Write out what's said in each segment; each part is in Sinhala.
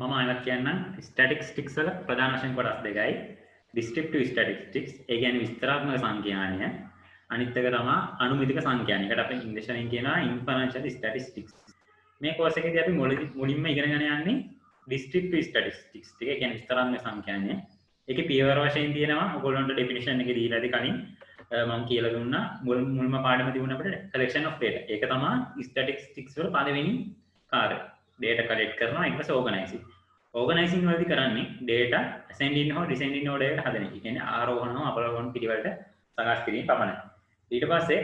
මම අයවත් කියන්නම් ස්ටැටිස්ටික්ස් වල ප්‍රධාන වශයෙන් කොටස් දෙකයි. ඩිස්ක්‍රිප්ටිව් ස්ටැටිස්ටික්ස් ඒ කියන්නේ විස්තරාත්මක සංඛ්‍යානය. අනිත් එක තමයි අනුමිතික සංඛ්‍යානය. ඒකට අපි ඉංග්‍රීසි වලින් කියනවා ඉන්ෆර්මේෂන් ස්ටැටිස්ටික්ස්. මේ කෝස් එකේදී අපි මුලින්ම ඉගෙනගෙන යන්නේ ඩිස්ක්‍රිප්ටිව් ස්ටැටිස්ටික්ස්. ඒ කියන්නේ විස්තරාත්මක සංඛ්‍යානය. ඒකේ පියවර වශයෙන් තියෙනවා ඔයගොල්ලන්ට ඩෙෆිනිෂන් එක දීලා ඇති කලින් මම කියලා දුන්නා මුල්ම පාඩම තිබුණ අපිට collection of data. ඒක තමයි statistics වල පළවෙනි කාර්යය. data collect කරනවා ඊට පස්සේ organizing. organizing වලදී කරන්නේ data ascending හෝ descending order එකට හදන එක. කියන්නේ ආරෝහණ හෝ අවරෝහණ පිළිවෙලට සකස් කිරීම පමණයි. ඊට පස්සේ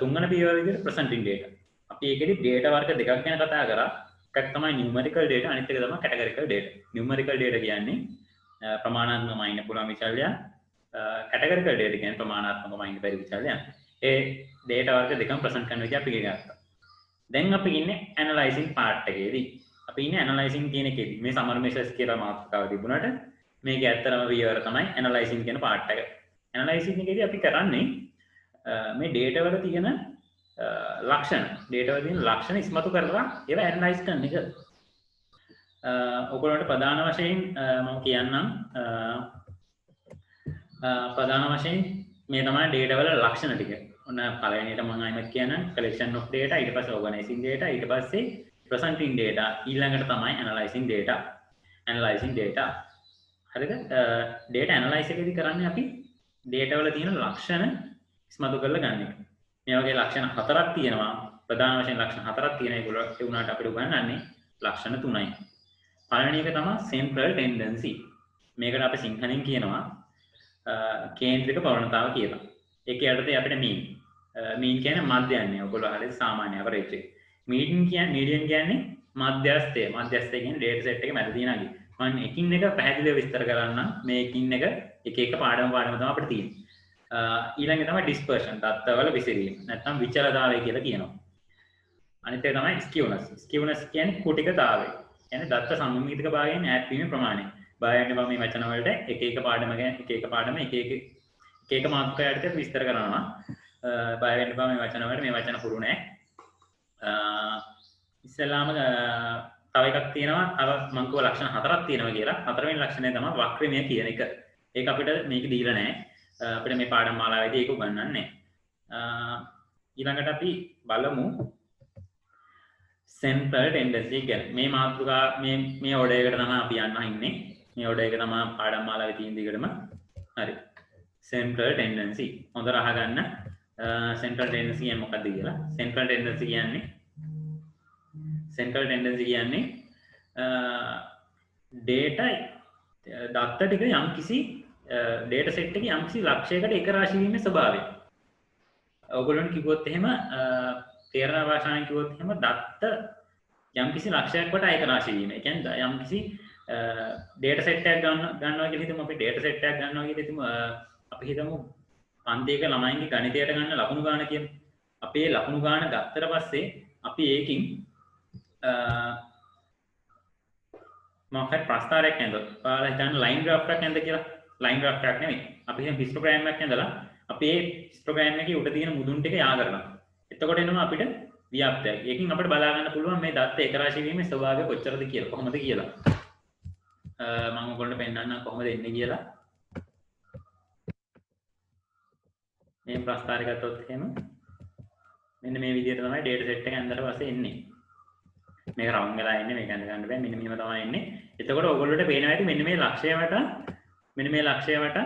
තුන්වන පියවර විදිහට presenting data. අපි ඒකෙදි data වර්ග දෙකක් ගැන කතා කරා. එකක් තමයි numerical data අනිත් එක තමයි categorical data. numerical data කියන්නේ ප්‍රමාණාත්මකව ඉන්න පුළුවන් විචල්යන්. categorical data කියන්නේ ප්‍රමාණාත්මකව ඉන්න බැරි විචල්යන්. ඒ data වර්ග දෙකම present කරන විදිහ අපි ඉගෙන ගත්තා. දැන් අපි ඉන්නේ analyzing part එකේදී. අපි ඉන්නේ analyzing කියන එකේදී. මේ summer measures කියලා මාතෘකාව තිබුණාට මේක ඇත්තටම පියවර තමයි analyzing කියන part එක. analyzing එකේදී අපි කරන්නේ මේ data වල තියෙන ලක්ෂණ, data වල තියෙන ලක්ෂණ ඉස්මතු කරලා ඒවා analyze කරන එක. ඔයගොල්ලන්ට ප්‍රධාන වශයෙන් මම කියන්නම් ප්‍රධාන වශයෙන් මේ තමයි data වල ලක්ෂණ ටික. ඔන්න පළවෙනියට මම අයිමත් කියන්නම් collection of data, ඊට පස්සේ organizing data, ඊට පස්සේ presenting data, ඊළඟට තමයි analyzing data. analyzing data. හරිද? data analyze එකේදී කරන්නේ අපි data වල තියෙන ලක්ෂණ ඉස්මතු කරලා ගන්න එක. මේ වගේ ලක්ෂණ හතරක් තියෙනවා. ප්‍රධාන වශයෙන් ලක්ෂණ හතරක් තියෙන ඒගොල්ලෝ ඒ වුණාට අපිට උගන්වන්නේ ලක්ෂණ තුනයි. පළවෙනි එක තමයි central tendency. මේකට අපි සිංහලෙන් කියනවා කේන්ද්‍රික ප්‍රවණතාව කියලා. ඒක යටතේ අපිට mean කියන්නේ මධ්‍යයන්ය. ඔයගොල්ලෝ හරියට සාමාන්‍ය average එක. median කියන්නේ මධ්‍යස්ථය. මධ්‍යස්ථය කියන්නේ data set එකේ මැද තියෙන අගය. මම එකින් එක පැහැදිලිව විස්තර කරන්නම්. මේ එකින් එක එක පාඩම තමයි අපිට තියෙන්නේ. ඊළඟ තමයි dispersion. දත්තවල විසිරීම. නැත්නම් විචලතාවය කියලා කියනවා. අනිත් එක තමයි skewness. skewness කියන්නේ කුටිකතාවය. කියන්නේ දත්ත සමමිතික භාගයෙන් ඈත් වීමේ ප්‍රමාණය. බයන්න බව මේ වචන වලට එක පාඩම ගැන එක පාඩම එක මාතෘකා යටතේ විස්තර කරනවා. බය වෙන්න බව මේ වචන වලට මේ වචන හුරු නැහැ. ඉස්සෙල්ලාම තව එකක් තියෙනවා. තව මම කිව්ව ලක්ෂණ හතරක් තියෙනවා කියලා. හතරවෙනි ලක්ෂණය තමයි වක්‍රමය කියන එක. ඒක අපිට මේක දීලා නැහැ. අපිට මේ පාඩම් මාලාවේදී ඒක උගන්වන්නේ නැහැ. ඊළඟට අපි බලමු central tendency ගැන. මේ මාතෘකා මේ order එකට තමයි අපි යන්න ඉන්නේ. මේ order එක තමයි පාඩම් මාලාවේ තියෙන දිගටම. හරි. central tendency. හොඳට අහගන්න. central tendency කියන්නේ මොකක්ද කියලා. central tendency කියන්නේ data දත්ත ටික යම්කිසි data set එකේ යම්කිසි ලක්ෂයකට එක රාශී වීමේ ස්වභාවය. ඔයගොල්ලන් කිව්වොත් එහෙම තේරෙන භාෂාවෙන් කිව්වොත් එහෙම දත්ත යම්කිසි ලක්ෂයක් වට එක රාශී වීම. ඒ කියන්නේ යම්කිසි data set එකක් ගන්නවා කියලා හිතමු. අපි data set එකක් ගන්නවා කියලා හිතමු. අපි හිතමු පන්තියක ළමයින්ගේ ගණිතයට ගන්න ලකුණු ගාන කියමු. අපි ඒ ලකුණු ගාන ගත්තට පස්සේ අපි ඒකින් මොකක්ද ප්‍රස්තාරයක් නේද? ඔයාලා හිතන්න line graph එකක් නේද කියලා. line graph එකක් නෙමෙයි. අපි හිතමු histogram එකක් නේදලා අපි ඒ histogram එකේ උඩ තියෙන මුදුන් ටික යා කරනවා. එතකොට එනවා අපිට ව්‍යාප්තයක්. ඒකෙන් අපිට බලා ගන්න පුළුවන් මේ දත්ත එක රාශී වීමේ ස්වභාවය කොච්චරද කියලා. කොහොමද කියලා. මම ඔයගොල්ලන්ට පෙන්නන්නම් කොහොමද එන්නේ කියලා. මේ ප්‍රස්තාරය ගත්තොත් එහෙම මෙන්න මේ විදිහට තමයි data set එක ඇඳලා පස්සේ එන්නේ. මේක රවුන්ඩ් වෙලා එන්නේ මේක ඇඳ ගන්න බෑ. මෙන්න මෙහෙම තමයි එන්නේ. එතකොට ඔයගොල්ලන්ට පේනවා ඇති මෙන්න මේ ලක්ෂය වට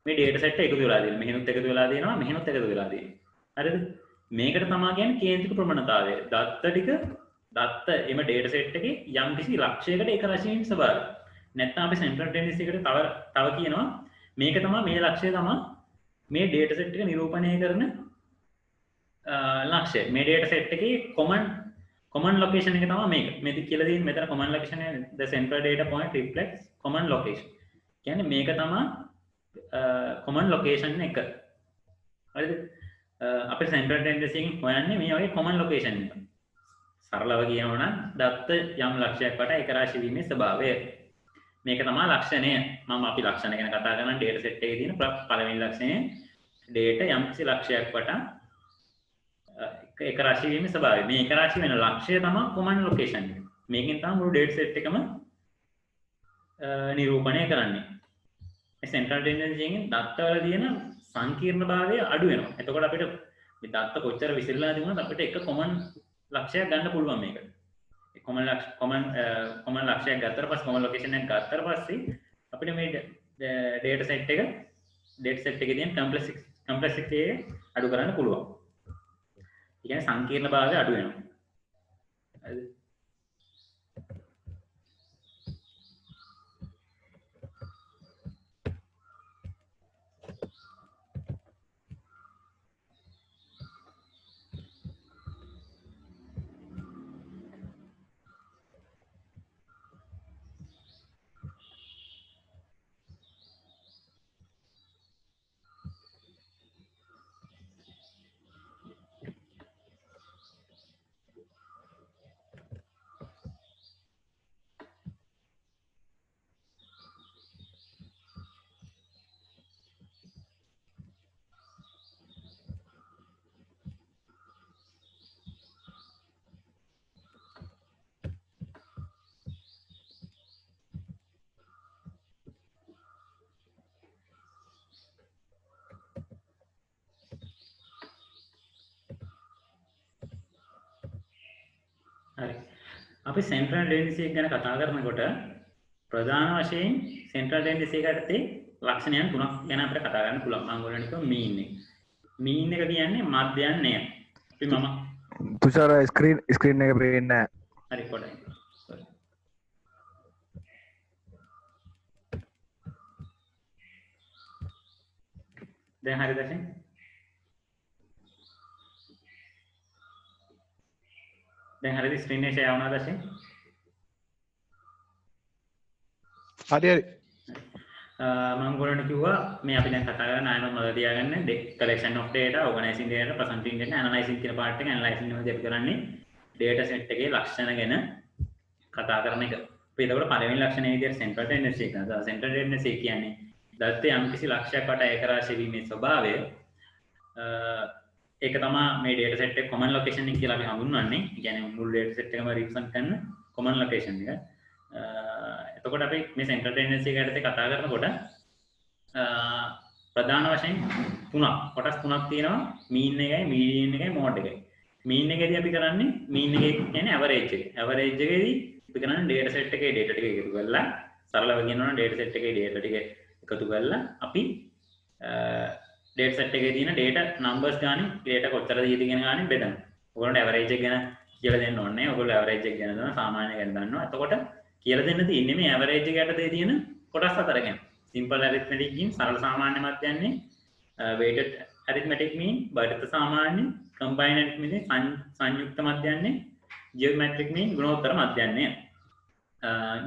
මේ data set එක එකතු වෙලා තියෙනවා. මෙහෙනුත් එකතු වෙලා තියෙනවා. මෙහෙනුත් එකතු වෙලා තියෙනවා. හරිද? මේකට තමයි කියන්නේ කේන්ද්‍රික ප්‍රවණතාවය. දත්ත එම data set එකේ යම්කිසි ලක්ෂයකට එක රාශී වීම ස්වභාවය. නැත්නම් අපි central tendency එකට තව කියනවා මේක තමයි මේ ලක්ෂය තමයි මේ data set එක නිරූපණය කරන ලක්ෂය. මේ data set එකේ common location එක තමයි මේක. මේක කියලා තියෙන්නේ මෙතන common location එක the central data point reflects common location. කියන්නේ මේක තමයි common location එක. හරිද? අපේ central tendency එකෙන් හොයන්නේ මේ වගේ common location එක. සරලව කියනවා නම් දත්ත යම් ලක්ෂයක් වට එක රාශී වීමේ ස්වභාවය. මේක තමයි ලක්ෂණය. මම අපි ලක්ෂණ ගැන කතා කරන data set එකේ තියෙන පළවෙනි ලක්ෂණය data යම්කිසි ලක්ෂයක් වට එක රාශී වීමේ ස්වභාවය. මේ එක රාශී වෙන ලක්ෂය තමයි common location එක. මේකෙන් තමයි මුළු data set එකම නිරූපණය කරන්නේ. මේ සෙන්ට්‍රල් ටෙන්ඩන්සි එකෙන් දත්තවල තියෙන සංකීර්ණභාවය අඩු වෙනවා. එතකොට අපිට මේ දත්ත කොච්චර විසිරලා තිබුණත් අපිට එක කොමන් ලක්ෂයක් ගන්න පුළුවන් මේකට. ඒ කොමන් ලක්ෂයක් ගත්තට පස්සේ කොමන් ලොකේෂන් එකක් ගත්තට පස්සේ අපිට මේ ඩේටා සෙට් එකේ තියෙන කම්ප්ලෙක්සිටි එක අඩු කරන්න පුළුවන්. ඒ කියන්නේ සංකීර්ණභාවය අඩු වෙනවා. හරිද? හරි. අපි සෙන්ට්‍රල් ටෙන්ඩන්සි එක ගැන කතා කරනකොට ප්‍රධාන වශයෙන් සෙන්ට්‍රල් ටෙන්ඩන්සි එකට ලක්ෂණයන් තුනක් ගැන අපිට කතා කරන්න පුළුවන්. මම ඔයගොල්ලන්ට කිව්වා මීන් එක. මීන් එක කියන්නේ මධ්‍යයන්ය. අපි මම තුෂාර ස්ක්‍රීන් එක පේන්නේ නැහැ. හරි පොඩ්ඩක්. දැන් හරිද දැන්? දැන් හරිද ස්ක්‍රීන් එක ෂෙයා වුණාද දැන්? හරි හරි. මම ඔයගොල්ලන්ට කිව්වා මේ අපි දැන් කතා කරන අයම මොනවද තියාගන්න collection of data, organizing data, presenting data, analyzing කියන part එක analyzing නෙමෙයි අපි කරන්නේ data set එකේ ලක්ෂණ ගැන කතා කරන එක. අපි එතකොට පළවෙනි ලක්ෂණය විදිහට central tendency එක ගන්නවා. central tendency කියන්නේ දත්තේ යම්කිසි ලක්ෂයක් වට ඒකරාශී වීමේ ස්වභාවය. ඒක තමයි මේ data set එක common location එක කියලා අපි හඳුන්වන්නේ. ඒ කියන්නේ මුළු data set එකම represent කරන common location එක. එතකොට අපි මේ central tendency එක යටතේ කතා කරනකොට ප්‍රධාන වශයෙන් කොටස් තුනක් තියෙනවා. mean එකයි, median එකයි, mode එකයි. mean එකේදී අපි කරන්නේ mean එක කියන්නේ average එක. average එකේදී අපි කරන්නේ data set එකේ data ටික එකතු කරලා සරලව කියනවා නම් data set එකේ data ටික එකතු කරලා අපි data set එකේ තියෙන data numbers ගානේ data කොච්චර දීද කියන ගානේ බෙදනවා. ඔයගොල්ලන්ට average එක ගැන කියලා දෙන්න ඕනේ නැහැ. ඔයගොල්ලෝ average එක ගැන දන්නවා, සාමාන්‍ය ගැන දන්නවා. එතකොට කියලා දෙන්න තියෙන්නේ මේ average එක යටතේ තියෙන කොටස් හතර ගැන. simple arithmetic mean, සරල සාමාන්‍ය මධ්‍යන්නේ, weighted arithmetic mean, බඩත සාමාන්‍ය, combined arithmetic සංයුක්ත මධ්‍යන්නේ, geometric mean ගුණෝත්තර මධ්‍යන්නේ.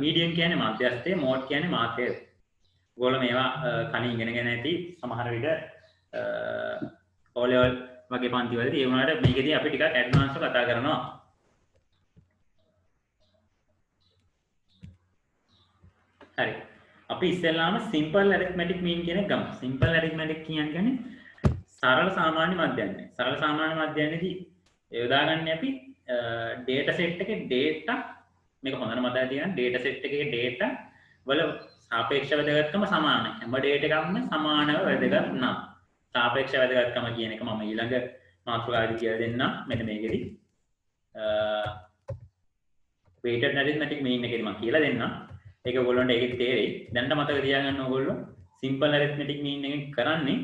median කියන්නේ මධ්‍යස්ථය, mode කියන්නේ මාත්‍රය. ඔයගොල්ලෝ මේවා කණින් ඉගෙනගෙන ඇති සමහර විට O level වගේ පන්ති වලදී ඒ වුණාට මේකෙදී අපි ටිකක් ඇඩ්වාන්ස්ව කතා කරනවා. හරි. අපි ඉස්සෙල්ලාම simple arithmetic mean කියන එක ගමු. simple arithmetic කියන්නේ සරල සාමාන්‍ය මධ්‍යන්නේ. සරල සාමාන්‍ය මධ්‍යන්නේදී යොදාගන්නේ අපි data set එකේ data මේක හොඳට මතක තියාගන්න. data set එකේ data වල සාපේක්ෂ වැදගත්කම සමානයි. හැම data එකක්ම සමානව වැදගත් නම් සාපේක්ෂ වැදගත්කම කියන එක මම ඊළඟ මාතෘකාවේදී කියලා දෙන්නම්. මෙන්න මේකෙදී weighted arithmetic mean එකේදී මම කියලා දෙන්නම්. ඒක ඔයගොල්ලන්ට ඒකේ තේරෙයි. දැනට මතක තියාගන්න ඕගොල්ලෝ simple arithmetic mean එකෙන් කරන්නේ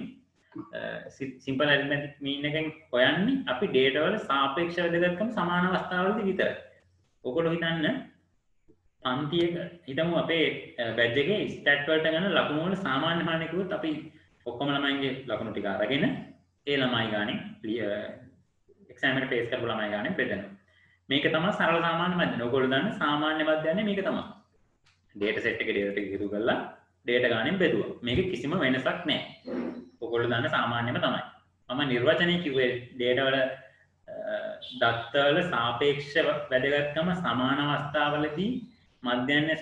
simple arithmetic mean එකෙන් හොයන්නේ අපි data වල සාපේක්ෂ වැදගත්කම සමාන අවස්ථාවලදී විතරයි. ඔයගොල්ලෝ හිතන්න පන්තියක හිතමු අපේ බැජ් එකේ ස්ටැට් වලට ගන්න ලකුණු වල සාමාන්‍ය මානය කිව්වොත් අපි ඔක්කොම ළමයින්ගේ ලකුණු ටික අරගෙන ඒ ළමයි ගානේ එක්සෑම් එකට ෆේස් කරපු ළමයි ගානේ බෙදනවා. මේක තමයි සරල සාමාන්‍ය මධ්‍යන. ඔයගොල්ලෝ දන්න සාමාන්‍ය මධ්‍යන්නේ මේක තමයි. data set එකේ data ටික එකතු කරලා data ගානෙන් බෙදුවා. මේක කිසිම වෙනසක් නැහැ. ඔයගොල්ලෝ දන්න සාමාන්‍යම තමයි. මම නිර්වචනය කිව්වේ data වල දත්ත වල සාපේක්ෂ වැදගත්කම සමාන අවස්ථාවලදී මධ්‍යන්නේ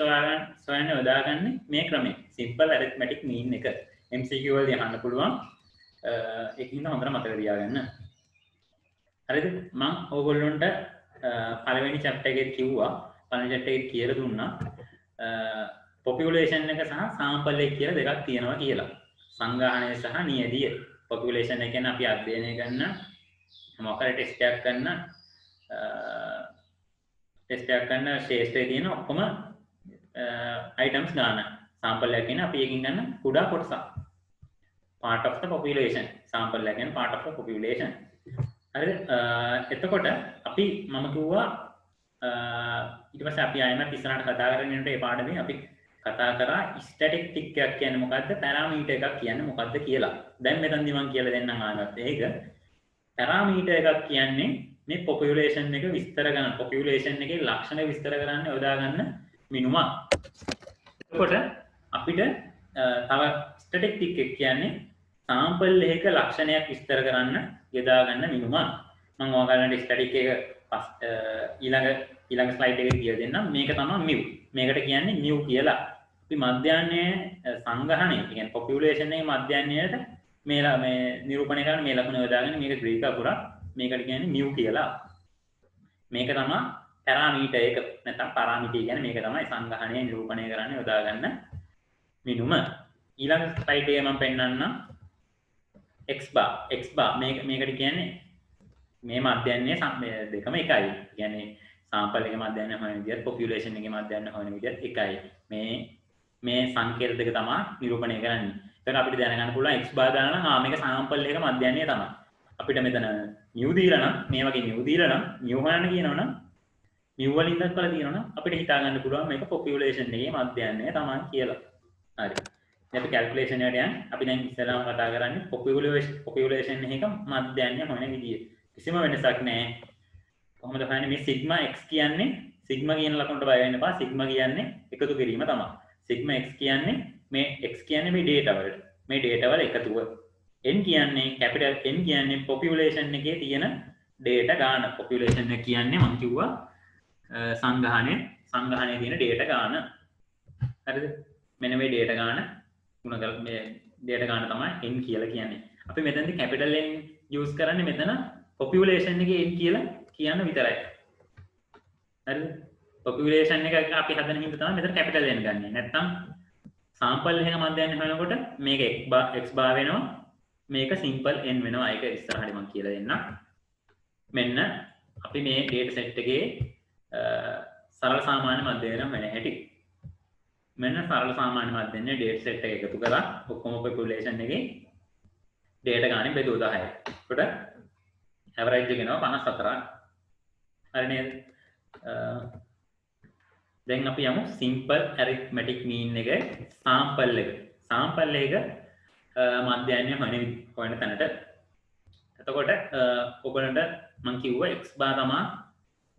සොයන්න යොදාගන්නේ මේ ක්‍රමය. simple arithmetic mean එක. MCQ වලදී අහන්න පුළුවන්. ඒකින්ද හොඳට මතක තියාගන්න. හරිද? මම ඕගොල්ලොන්ට පළවෙනි chapter එකේ කිව්වා. පළවෙනි chapter එකේ කියලා දුන්නා. population එක සහ sample එක කියලා දෙකක් තියෙනවා කියලා. සංගාහනය සහ නියදිය. population එක කියන්නේ අපි අධ්‍යයනය කරන මොකක් හරි ටෙස්ට් එකක් කරන ශේෂ්ත්‍රයේ තියෙන ඔක්කොම items ගන්න. sample එක කියන්නේ අපි එකකින් ගන්න කුඩා කොටසක්. part of the population. sample එක කියන්නේ part of the population. හරිද? එතකොට අපි මම කිව්වා ඊට පස්සේ අපි ආයෙත් ඉස්සරහට කතා කරගෙන යනකොට ඒ පාඩමේ අපි කතා කරා ස්ටැටිස්ටික් එකක් කියන්නේ මොකද්ද? පැරාමීටර් එකක් කියන්නේ මොකද්ද කියලා. දැන් මෙතනදි මම කියලා දෙන්නම් ආයෙත්. ඒක පැරාමීටර් එකක් කියන්නේ මේ population එක විස්තර කරන population එකේ ලක්ෂණ විස්තර කරන්න යොදා ගන්න මිනුමක්. එතකොට අපිට තව ස්ටැටිස්ටික් එක කියන්නේ sample එකක ලක්ෂණයක් විස්තර කරන්න යොදා ගන්න මිනුමක්. මම ඔයාලට ස්ටැටික් එක ඊළඟ ස්ලයිඩ් එකේ කියලා දෙන්නම්. මේක තමයි mu. මේකට කියන්නේ mu කියලා. අපි මධ්‍යන්නේ සංගහණය කියන්නේ population එකේ මධ්‍යන්නයට මේ නිරූපණය කරන මේ ලකුණ යොදාගෙන මේක ග්‍රීක අකුරක්. මේකට කියන්නේ mu කියලා. මේක තමයි පැරාමීටර් එක. නැත්නම් පාරාමීටර් කියන්නේ මේක තමයි සංගහණය නිරූපණය කරන්න යොදා ගන්න මිනුම. ඊළඟ ස්ලයිඩ් එකේ මම පෙන්නන්නම් x bar මේකට කියන්නේ මේ මධ්‍යන්නේ දෙකම එකයි. කියන්නේ sample එකේ මධ්‍යන්නේ හොයන විදිහත් population එකේ මධ්‍යන්නේ හොයන විදිහත් එකයි. මේ සංකේත දෙක තමයි නිරූපණය කරන්නේ. එතකොට අපිට දැනගන්න පුළුවන් x bar දාලා නම් මේක sample එකේ මධ්‍යන්නේ තමයි. අපිට මෙතන mu දීලා නම් මේ වගේ mu දීලා නම් mu හොයන්න කියනවනම් mu වලින් දක්වලා තියෙනවනම් අපිට හිතා ගන්න පුළුවන් මේක population එකේ මධ්‍යන්නේ තමයි කියලා. හරි. අපි calculation එකට යන්න. අපි දැන් ඉස්සෙල්ලාම කතා කරන්නේ population එකක මධ්‍යන්නේ හොයන විදිය. කිසිම වෙනසක් නැහැ. කොහොමද හොයන්නේ මේ sigma x කියන්නේ sigma කියන ලකුණට බය වෙන්න එපා. sigma කියන්නේ එකතු කිරීම තමයි. sigma x කියන්නේ මේ x කියන්නේ මේ data වලට. මේ data වල එකතුව. n කියන්නේ capital N කියන්නේ population එකේ තියෙන data ගාන. population එක කියන්නේ මම කිව්වා සංගහනයේ තියෙන data ගාන. හරිද? මෙන්න මේ data ගාන ගුණ කර මේ data ගාන තමයි n කියලා කියන්නේ. අපි මෙතනදී capital N use කරන්නේ මෙතන population එකේ n කියලා කියන්න විතරයි. හරිද? population එක අපි හදන හින්දා තමයි මෙතන capital N ගන්නෙ. නැත්තම් sample එකක මධ්‍යන්නේ හොයනකොට මේක x bar වෙනවා. මේක simple n වෙනවා. ඒක ඉස්සරහට මම කියලා දෙන්නම්. මෙන්න අපි මේ data set එකේ සරල සාමාන්‍ය මධ්‍යයන වෙන හැටි. මෙන්න සරල සාමාන්‍ය මධ්‍යන්නේ data set එක එකතු කරලා ඔක්කොම population එකේ data ගානේ බෙදුවා 10. එතකොට average එක එනවා 54ක්. හරි නේද? දැන් අපි යමු simple arithmetic mean එක sample එක. sample එක මධ්‍යන්නේ හොයන තැනට. එතකොට ඔයගොල්ලන්ට මම කිව්වා x bar තමයි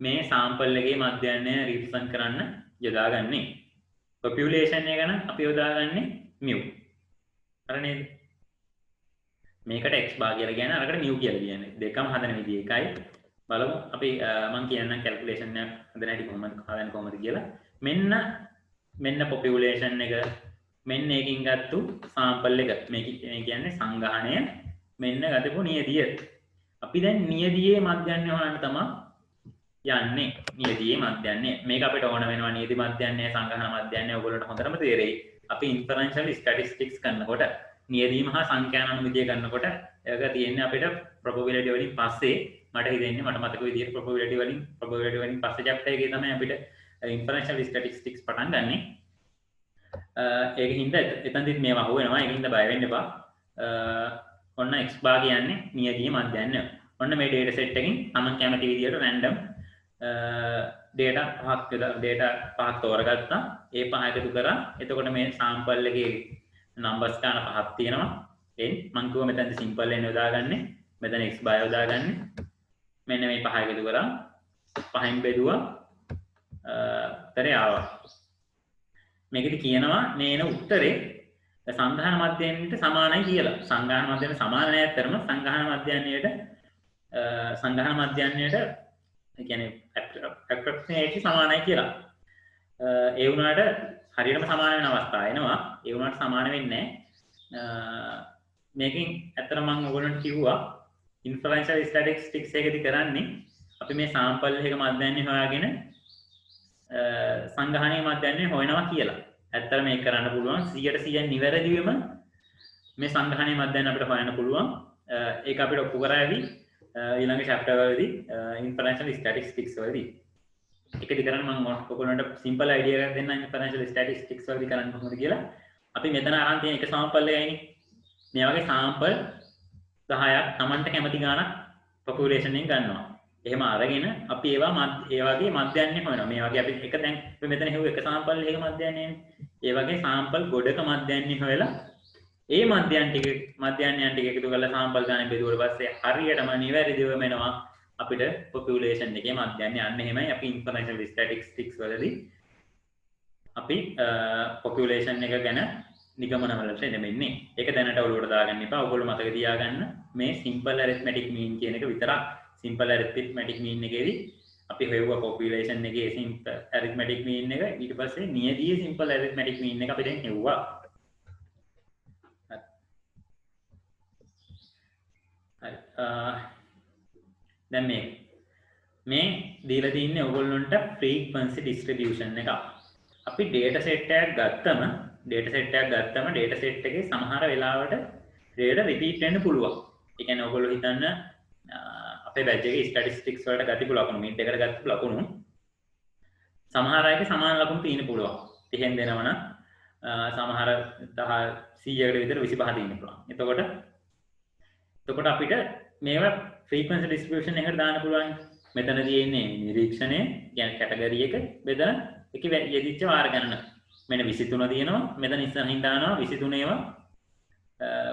මේ sample එකේ මධ්‍යන්නේ represent කරන්න යොදාගන්නේ. population එක නම් අපි යොදාගන්නේ mu. හරි නේද? මේකට x bar කියලා කියන්නේ අරකට mu කියලා කියන්නේ. දෙකම හදන විදිය එකයි. බලමු අපි මම කියන්නම් calculation එක හදන හැටි කොහොමද කියලා. මෙන්න population එක මෙන්න එකකින් ගත්තු sample එක. මේ කියන්නේ සංගහණය මෙන්න ගතපු නියදිය. අපි දැන් නියදියේ මධ්‍යන්නේ හොයන්න තමයි යන්නේ. නියදියේ මධ්‍යන්නේ. මේක අපිට ඕන වෙනවා නියදි මධ්‍යන්නේ සංගහන මධ්‍යන්නේ ඔයගොල්ලන්ට හොඳටම තේරෙයි. අපි inferential statistics කරනකොට නියදීම හා සංඛ්‍යාන අනුමතිය කරනකොට ඒක තියෙන්නේ අපිට probability වලින් පස්සේ මට හිතෙන්නේ මට මතක විදිහට probability වලින් පස්සේ chapter එකේ තමයි අපිට inferential statistics පටන් ගන්නෙ. ඒකින්ද එතනදිත් මේවා අහුවෙනවා. ඒකින්ද බය වෙන්න එපා. ඔන්න x bar කියන්නේ නියදීය මධ්‍යන්නේ. ඔන්න මේ data set එකකින් තමන් කැමති විදිහට random data පහක් තෝරගත්තා. ඒ පහ එකතු කරා. එතකොට මේ sample එකේ numbers ගන්න පහක් තියෙනවා. n මම කිව්වා මෙතනදි simple n යොදාගන්නේ. මෙතන x bar යොදාගන්නේ. මෙන්න මේ පහ එකතු කරා. පහෙන් බෙදුවා. උත්තරේ ආවා. මේකෙදි කියනවා මේන උත්තරේ සංගහන මධ්‍යන්නයට සමානයි කියලා. සංගහන මධ්‍යන්නයට සමාන නැහැ අතරම සංගහන මධ්‍යන්නයට කියන්නේ approximately සමානයි කියලා. ඒ වුණාට හරියටම සමාන වෙන අවස්ථා එනවා. ඒ වුණාට සමාන වෙන්නේ නැහැ. මේකෙන් ඇත්තට මම ඔයගොල්ලන්ට කිව්වා inferential statistics එකදී කරන්නේ අපි මේ sample එක මධ්‍යන්නේ හොයාගෙන සංගහනයේ මධ්‍යන්නේ හොයනවා කියලා. ඇත්තට මේක කරන්න පුළුවන් 100% නිවැරදිවම මේ සංග්‍රහණය මැදයන් අපිට හොයන්න පුළුවන්. ඒක අපිට ඔප්පු කරાવી ඊළඟ chapter වලදී inferential statistics වලදී. ඒකද කරන්න මම ඔයගොල්ලන්ට simple idea එකක් දෙන්න inferential statistics වලදී කරන්න කොහොමද කියලා. අපි මෙතන අරන් තියෙන එක sample එකයිනේ. මේ වගේ sample 10ක් Tamanට කැමති ගාණක් population එකෙන් ගන්නවා. එහෙම අරගෙන අපි ඒවා ඒ වගේ මධ්‍යයන්ය හොයනවා. මේ වගේ අපි එක දැන් අපි මෙතන හෙව්ව එක sample එකක මධ්‍යයන්යනේ. ඒ වගේ sample ගොඩක මධ්‍යයන්ය හොයලා ඒ මධ්‍යයන් ටික එකතු කරලා sample ගානේ බෙදුවට පස්සේ හරියටම නිවැරදිවම එනවා අපිට population එකේ මධ්‍යයන්ය. අන්න එහෙමයි අපි informational statistics වලදී අපි population එක ගැන නිගමන වලට එන්නේ. ඒක දැනට ඔලුවට දාගන්න එපා. ඔයගොල්ලෝ මතක තියාගන්න මේ simple arithmetic mean කියන එක විතරක්. simple arithmetic mean එකේදී අපි හොයුවා population එකේ simple arithmetic mean එක. ඊට පස්සේ නියදී simple arithmetic mean එක අපි දැන් හෙව්වා. හරි. දැන් මේ දීලා තින්නේ ඔයගොල්ලන්ට frequency distribution එක. අපි data set එකක් ගත්තම data set එකේ සමහර වෙලාවට data repeat වෙන්න පුළුවන්. ඒ කියන්නේ ඔයගොල්ලෝ හිතන්න අපේ batch එකේ statistics වලට ගතිපු ලකුණු mid එකට ගතිපු ලකුණු සමහර අයගේ සමාන ලකුණු තියෙන්න පුළුවන්. 30න් දෙනවනම් සමහර 100කට විතර 25 තියෙන්න පුළුවන්. එතකොට අපිට මේවා frequency distribution එකට දාන්න පුළුවන්. මෙතන තියෙන්නේ නිරීක්ෂණය කියන්නේ කැටගරි එක බෙදලා ඒකේ යෙදිච්ච වාර ගණන. මෙන්න 23 තියෙනවා. මෙතන ඉස්සරහින් දානවා 23 ඒවා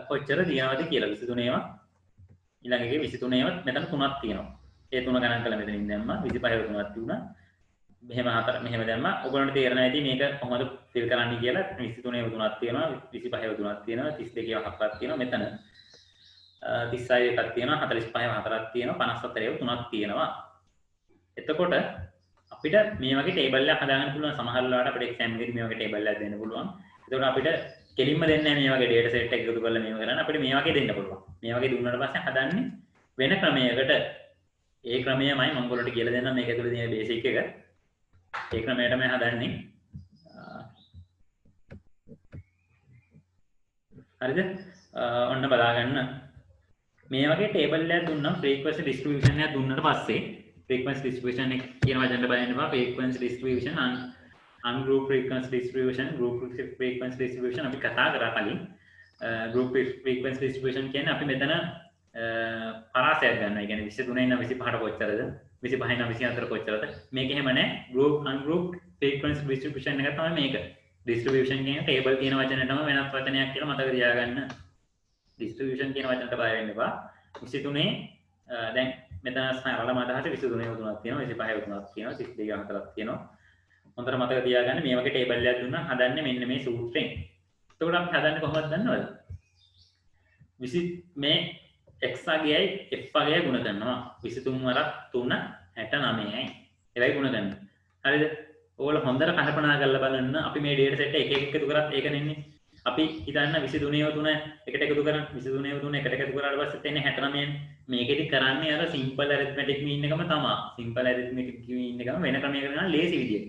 කොච්චර තියනවද කියලා 23 ඒවා. ඊළඟ එකේ 23 ඒවා මෙතන 3ක් තියෙනවා. ඒ 3 ගණන් කළා මෙතනින් දැම්මා 25 3ක් තිබුණා. මෙහෙම දැම්මා. ඔයගොල්ලන්ට තේරෙනවා ඇති මේක කොහොමද ෆිල් කරන්නේ කියලා. 23 ඒවා 3ක් තියෙනවා. 25 ඒවා 3ක් තියෙනවා. 32 ඒවා 7ක් තියෙනවා. මෙතන 36 එකක් තියෙනවා. 45 ඒවා 4ක් තියෙනවා. 54 ඒවා 3ක් තියෙනවා. එතකොට අපිට මේ වගේ ටේබල් එකක් හදාගන්න පුළුවන්. සමහර වෙලාවට අපිට එක්සෑම් එකේදී මේ වගේ ටේබල් එකක් දෙන්න පුළුවන්. එතකොට අපිට කෙලින්ම දෙන්නේ නැහැ මේ වගේ data set එකක් එකතු කරලා මේව කරන්න. අපිට මේ වගේ දෙන්න පුළුවන්. මේ වගේ දුන්නාට පස්සේ හදන්නේ වෙන ක්‍රමයකට. ඒ ක්‍රමයමයි මම ඔයගොල්ලන්ට කියලා දෙන්නම් මේක ඇතුලේ තියෙන බේසික් එක. ඒ ක්‍රමයටමයි හදන්නේ. හරිද? ඔන්න බලාගන්න. මේ වගේ ටේබල් එකක් දුන්නම් frequency distribution එකක් දුන්නාට පස්සේ frequency distribution එක කියන වචනට බලන්න එපා. frequency distribution ungroup frequency distribution group frequency distribution අපි කතා කරා කලින්. group frequency distribution කියන්නේ අපි මෙතන පරාසයක් ගන්නවා. ඒ කියන්නේ 23 ඉඳන් 25ට කොච්චරද 25 ඉඳන් 24 කොච්චරද මේක එහෙම නැහැ. group ungroup frequency distribution එක තමයි මේක. distribution කියන්නේ table කියන වචනයටම වෙනස් වචනයක් කියලා මතක තියාගන්න. distribution කියන වචනට බය වෙන්න එපා. 23 දැන් මෙතන සරලම අදහස 23 3ක් තියෙනවා 25 3ක් තියෙනවා 32 4ක් තියෙනවා. හොඳට මතක තියාගන්න මේ වගේ ටේබල් එකක් දුන්නා හදන්නේ මෙන්න මේ සූත්‍රයෙන්. එතකොට අපි හදන්නේ කොහොමද දන්නවද? මේ x අගයයි f අගයයි ගුණ කරනවා. 23 වරක් 3 69යි. ඒවයි ගුණ කරනවා. හරිද? ඕගොල්ලෝ හොඳට කල්පනා කරලා බලන්න අපි මේ data set එක එකතු කරත් ඒක නෙන්නේ. අපි හිතන්න 23 එකට එකතු කරන් 23 එකට එකතු කරාට පස්සේ එන්නේ 69නේ. මේකෙදි කරන්නේ අර simple arithmetic mean එකම තමයි. simple arithmetic mean එකම වෙන ක්‍රමයකට ගන්න ලේසි විදියට.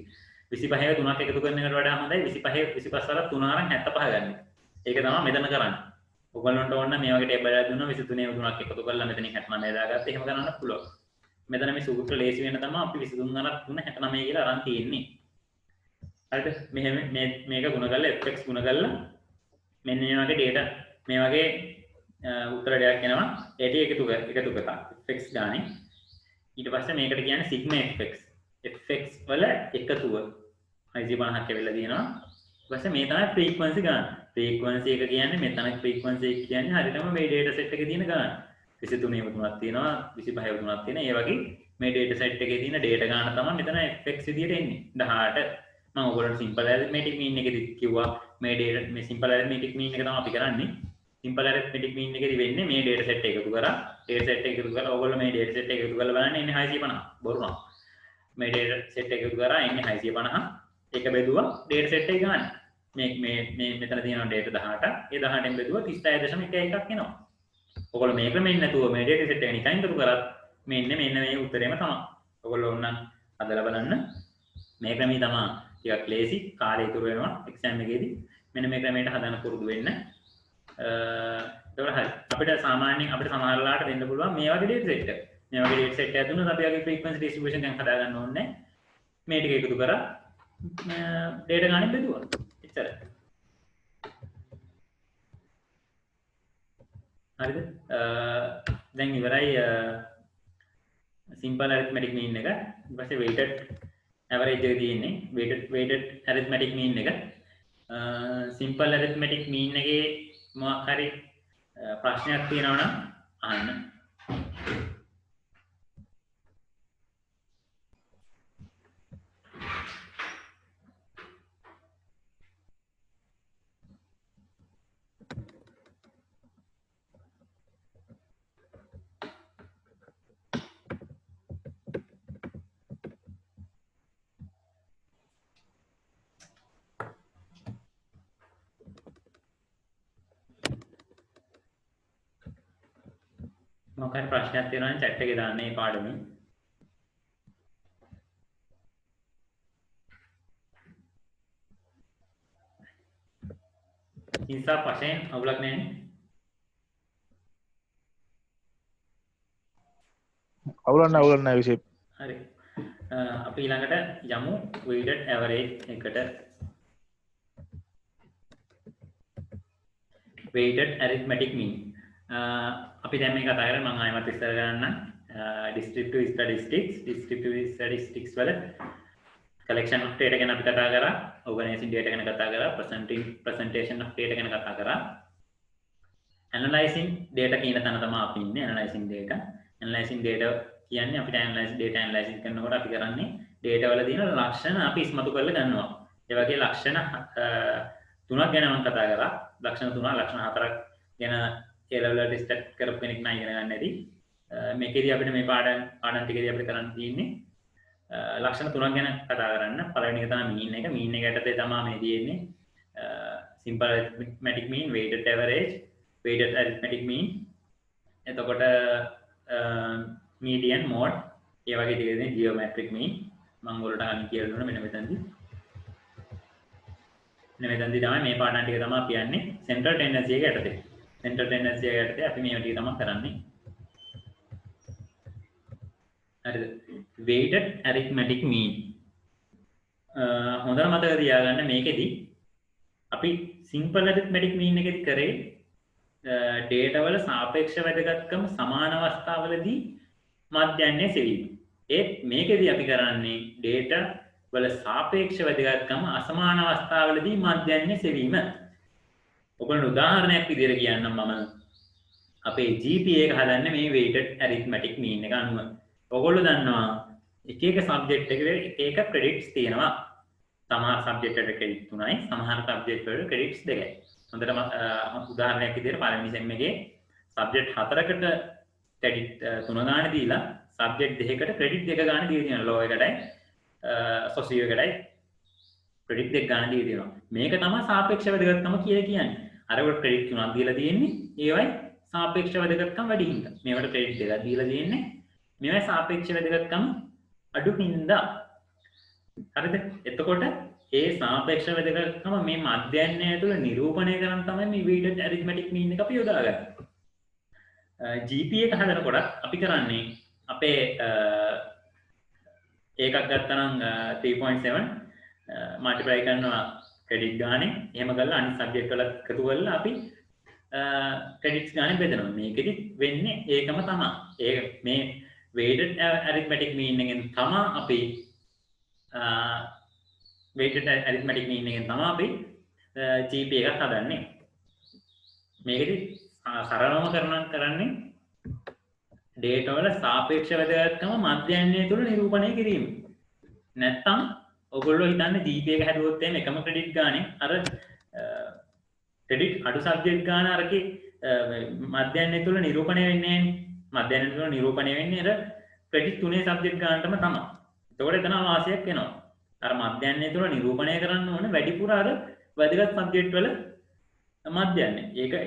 25 3ක් එකතු කරන එකට වඩා හොඳයි 25 25 වරක් 3 අරන් 75 ගන්න. ඒක තමයි මෙතන කරන්නේ. ඔයගොල්ලන්ට ඕන මේ වගේ ටේබල් එකක් දුන්නා 23 3ක් එකතු කරලා මෙතනින් 69 දාගත්ත එහෙම කරන්න පුළුවන්. මෙතන මේ සූත්‍ර ලේසි වෙන තමයි අපි 23 අරක් 3 69 කියලා අරන් තියෙන්නේ. හරිද? මෙහෙම මේක ගුණ කරලා fx ගුණ කරලා මෙන්න මේ වගේ data මේ වගේ උත්තර දෙයක් එනවා. ඒටි එකතු කරා fx ගානේ. ඊට පස්සේ මේකට කියන්නේ sigma fx. fx වල එකතුව 650ක් වෙලා තියෙනවා. ඊට පස්සේ මේ තමයි frequency ගාන. frequency එක කියන්නේ මෙතන frequency එක කියන්නේ හරියටම මේ data set එකේ තියෙන ගාන. 23 3ක් තියෙනවා 25 3ක් තියෙනවා. ඒ වගේ මේ data set එකේ තියෙන data ගාන තමයි මෙතන fx විදියට එන්නේ. 18 මම ඔයගොල්ලන්ට simple arithmetic mean එකෙදි කිව්වා මේ data මේ simple arithmetic mean එක තමයි අපි කරන්නේ. simple arithmetic mean එකෙදි වෙන්නේ මේ data set එක එකතු කරා ඔයගොල්ලෝ මේ data set එක එකතු කරලා බලන්න එන්නේ 650. බොරු නෑ. මේ data set එක එකතු කරා එන්නේ 650. ඒක බෙදුවා data set එක ගන්න. මේ මෙතන තියෙනවා data 18. ඒ 18න් බෙදුවා 36.11ක් එනවා. ඔයගොල්ලෝ මේක මෙන්න නැතුව මේ data set එක නිකන් එකතු කරත් මෙන්න මේ උත්තරේම තමයි. ඔයගොල්ලෝ ඕනනම් අදලා බලන්න. මේ ක්‍රමී තමයි ටිකක් ලේසි කාලය ඉතුරු වෙනවා එක්සෑම් එකේදී. මෙන්න මේ ක්‍රමයට හදන්න පුරුදු වෙන්න. ඒතකොට හරි. අපිට සාමාන්‍යයෙන් අපිට සමහර වෙලාවට දෙන්න පුළුවන් මේ වගේ data set එක. මේ වගේ data set එකක් දුන්නොත් අපි වගේ frequency distribution එකක් හදා ගන්න ඕනේ. මේ ටික එකතු කරා data ගානේ බෙදුවා. එච්චරයි. හරිද? දැන් ඉවරයි simple arithmetic mean එක. ඊට පස්සේ weighted average එක තියෙන්නේ. weighted arithmetic mean එක. simple arithmetic mean එකේ මොකක් හරි ප්‍රශ්නයක් තියෙනවා නම් අහන්න. මොකක් හරි ප්‍රශ්නයක් තියෙනවා නම් chat එකේ දාන්න මේ පාඩමේ. ඉන්සා වශයෙන් අවුලක් නැහැ. අවුලක් නැහැ විශේෂ. හරි. අපි ඊළඟට යමු weighted average එකට. weighted arithmetic mean. අපි දැන් මේ කතා කරන්නේ මම ආයෙමත් ඉස්සර ගන්න descriptive statistics වල collection of data ගැන අපි කතා කරා, organizing data ගැන කතා කරා, presentation of data ගැන කතා කරා, analyzing data කියන තැන තමයි අපි ඉන්නේ. analyzing data කියන්නේ අපිට data analysis කරනකොට අපි කරන්නේ data වල තියෙන ලක්ෂණ අපි ඉස්මතු කරලා ගන්නවා. ඒ වගේ ලක්ෂණ තුනක් ගැන මම කතා කරා. ලක්ෂණ 4ක් ගැන ඒ level එකට ස්ටාර්ට් කරපු කෙනෙක් නම් ඉගෙන ගන්න ඇති. මේකේදී අපිට මේ පාඩම් ටිකේදී අපිට කරන්න තියෙන්නේ ලක්ෂණ 3ක් ගැන කතා කරන්න. පළවෙනි එක තමයි mean එක. mean එක යටතේ තමයි මේ තියෙන්නේ simple arithmetic mean, weighted average, weighted arithmetic mean. එතකොට median, mode, ඒ වගේ තියෙන්නේ geometric mean. මම වලට අනිත් කියලා දුන්නා මෙන්න මෙතනදී. මෙතනදී තමයි මේ පාඩම් ටික තමයි අපි යන්නේ central tendency එක යටතේ. central tendency එක යටතේ අපි මේ ටික තමයි කරන්නේ. හරිද? weighted arithmetic mean. හොඳට මතක තියාගන්න මේකෙදි අපි simple arithmetic mean එකෙදි කරේ data වල සාපේක්ෂ වැදගත්කම සමාන අවස්ථාවලදී මධ්‍යන්නේ සෙවීම. ඒත් මේකෙදි අපි කරන්නේ data වල සාපේක්ෂ වැදගත්කම අසමාන අවස්ථාවලදී මධ්‍යන්නේ සෙවීම. ඔයගොල්ලෝ උදාහරණයක් විදිහට කියන්නම් මම අපේ GPA එක හදන්නේ මේ weighted arithmetic mean එක අනුව. ඔයගොල්ලෝ දන්නවා එක එක subject එකකට එක එක credits තියෙනවා. සමහර subject වලට credit 3යි, සමහර subject වලට credits 2යි. හොඳටම උදාහරණයක් විදිහට පළවෙනි sem එකේ subject 4කට credit 3 ගාණ දීලා subject 2කට credit 2 ගාණ දීලා තියෙනවා. law එකටයි socio එකටයි credit 2 ගාණ දීලා තියෙනවා. මේක තමයි සාපේක්ෂ වැදගත්කම කියලා කියන්නේ. අරකට credit 3ක් දීලා තියෙන්නේ ඒවයි සාපේක්ෂ වැදගත්කම වැඩි හින්දා. මේවට credit 2ක් දීලා තියෙන්නේ මේවයි සාපේක්ෂ වැදගත්කම අඩු හින්දා. හරිද? එතකොට ඒ සාපේක්ෂ වැදගත්කම මේ මධ්‍යයන්ය තුළ නිරූපණය කරන් තමයි මේ weighted arithmetic mean එක අපි යොදාගන්නේ. GPA එක හදනකොට අපි කරන්නේ අපේ ඒකක් ගත්තා නම් 3.7 multiply කරනවා credit ගානේ. එහෙම කරලා අනිත් subject වල එකතු කරලා අපි credits ගානේ බෙදනවා. මේකෙදි වෙන්නේ ඒකම තමයි. ඒක මේ weighted arithmetic mean එකෙන් තමයි අපි weighted arithmetic mean එකෙන් තමයි අපි GPA එකක් හදන්නේ. මේකෙදි සරලවම කරන්නේ data වල සාපේක්ෂ වැදගත්කම මධ්‍යයන්ය තුළ නිරූපණය කිරීම. නැත්තම් ඔයගොල්ලෝ හිතන්නේ GPA එක හැදුවොත් එහෙම එකම credit ගානේ අර credit අඩු subject ගාන අරකේ මධ්‍යයන්ය තුළ නිරූපණය වෙන්නේ නැහැ. මධ්‍යයන්ය තුළ නිරූපණය වෙන්නේ අර credit 3 subject ගානටම තමයි. එතකොට එතන වාසියක් එනවා. අර මධ්‍යයන්ය තුළ නිරූපණය කරන්න ඕන වැඩිපුර අර වැදගත් subject වල මධ්‍යයන්ය.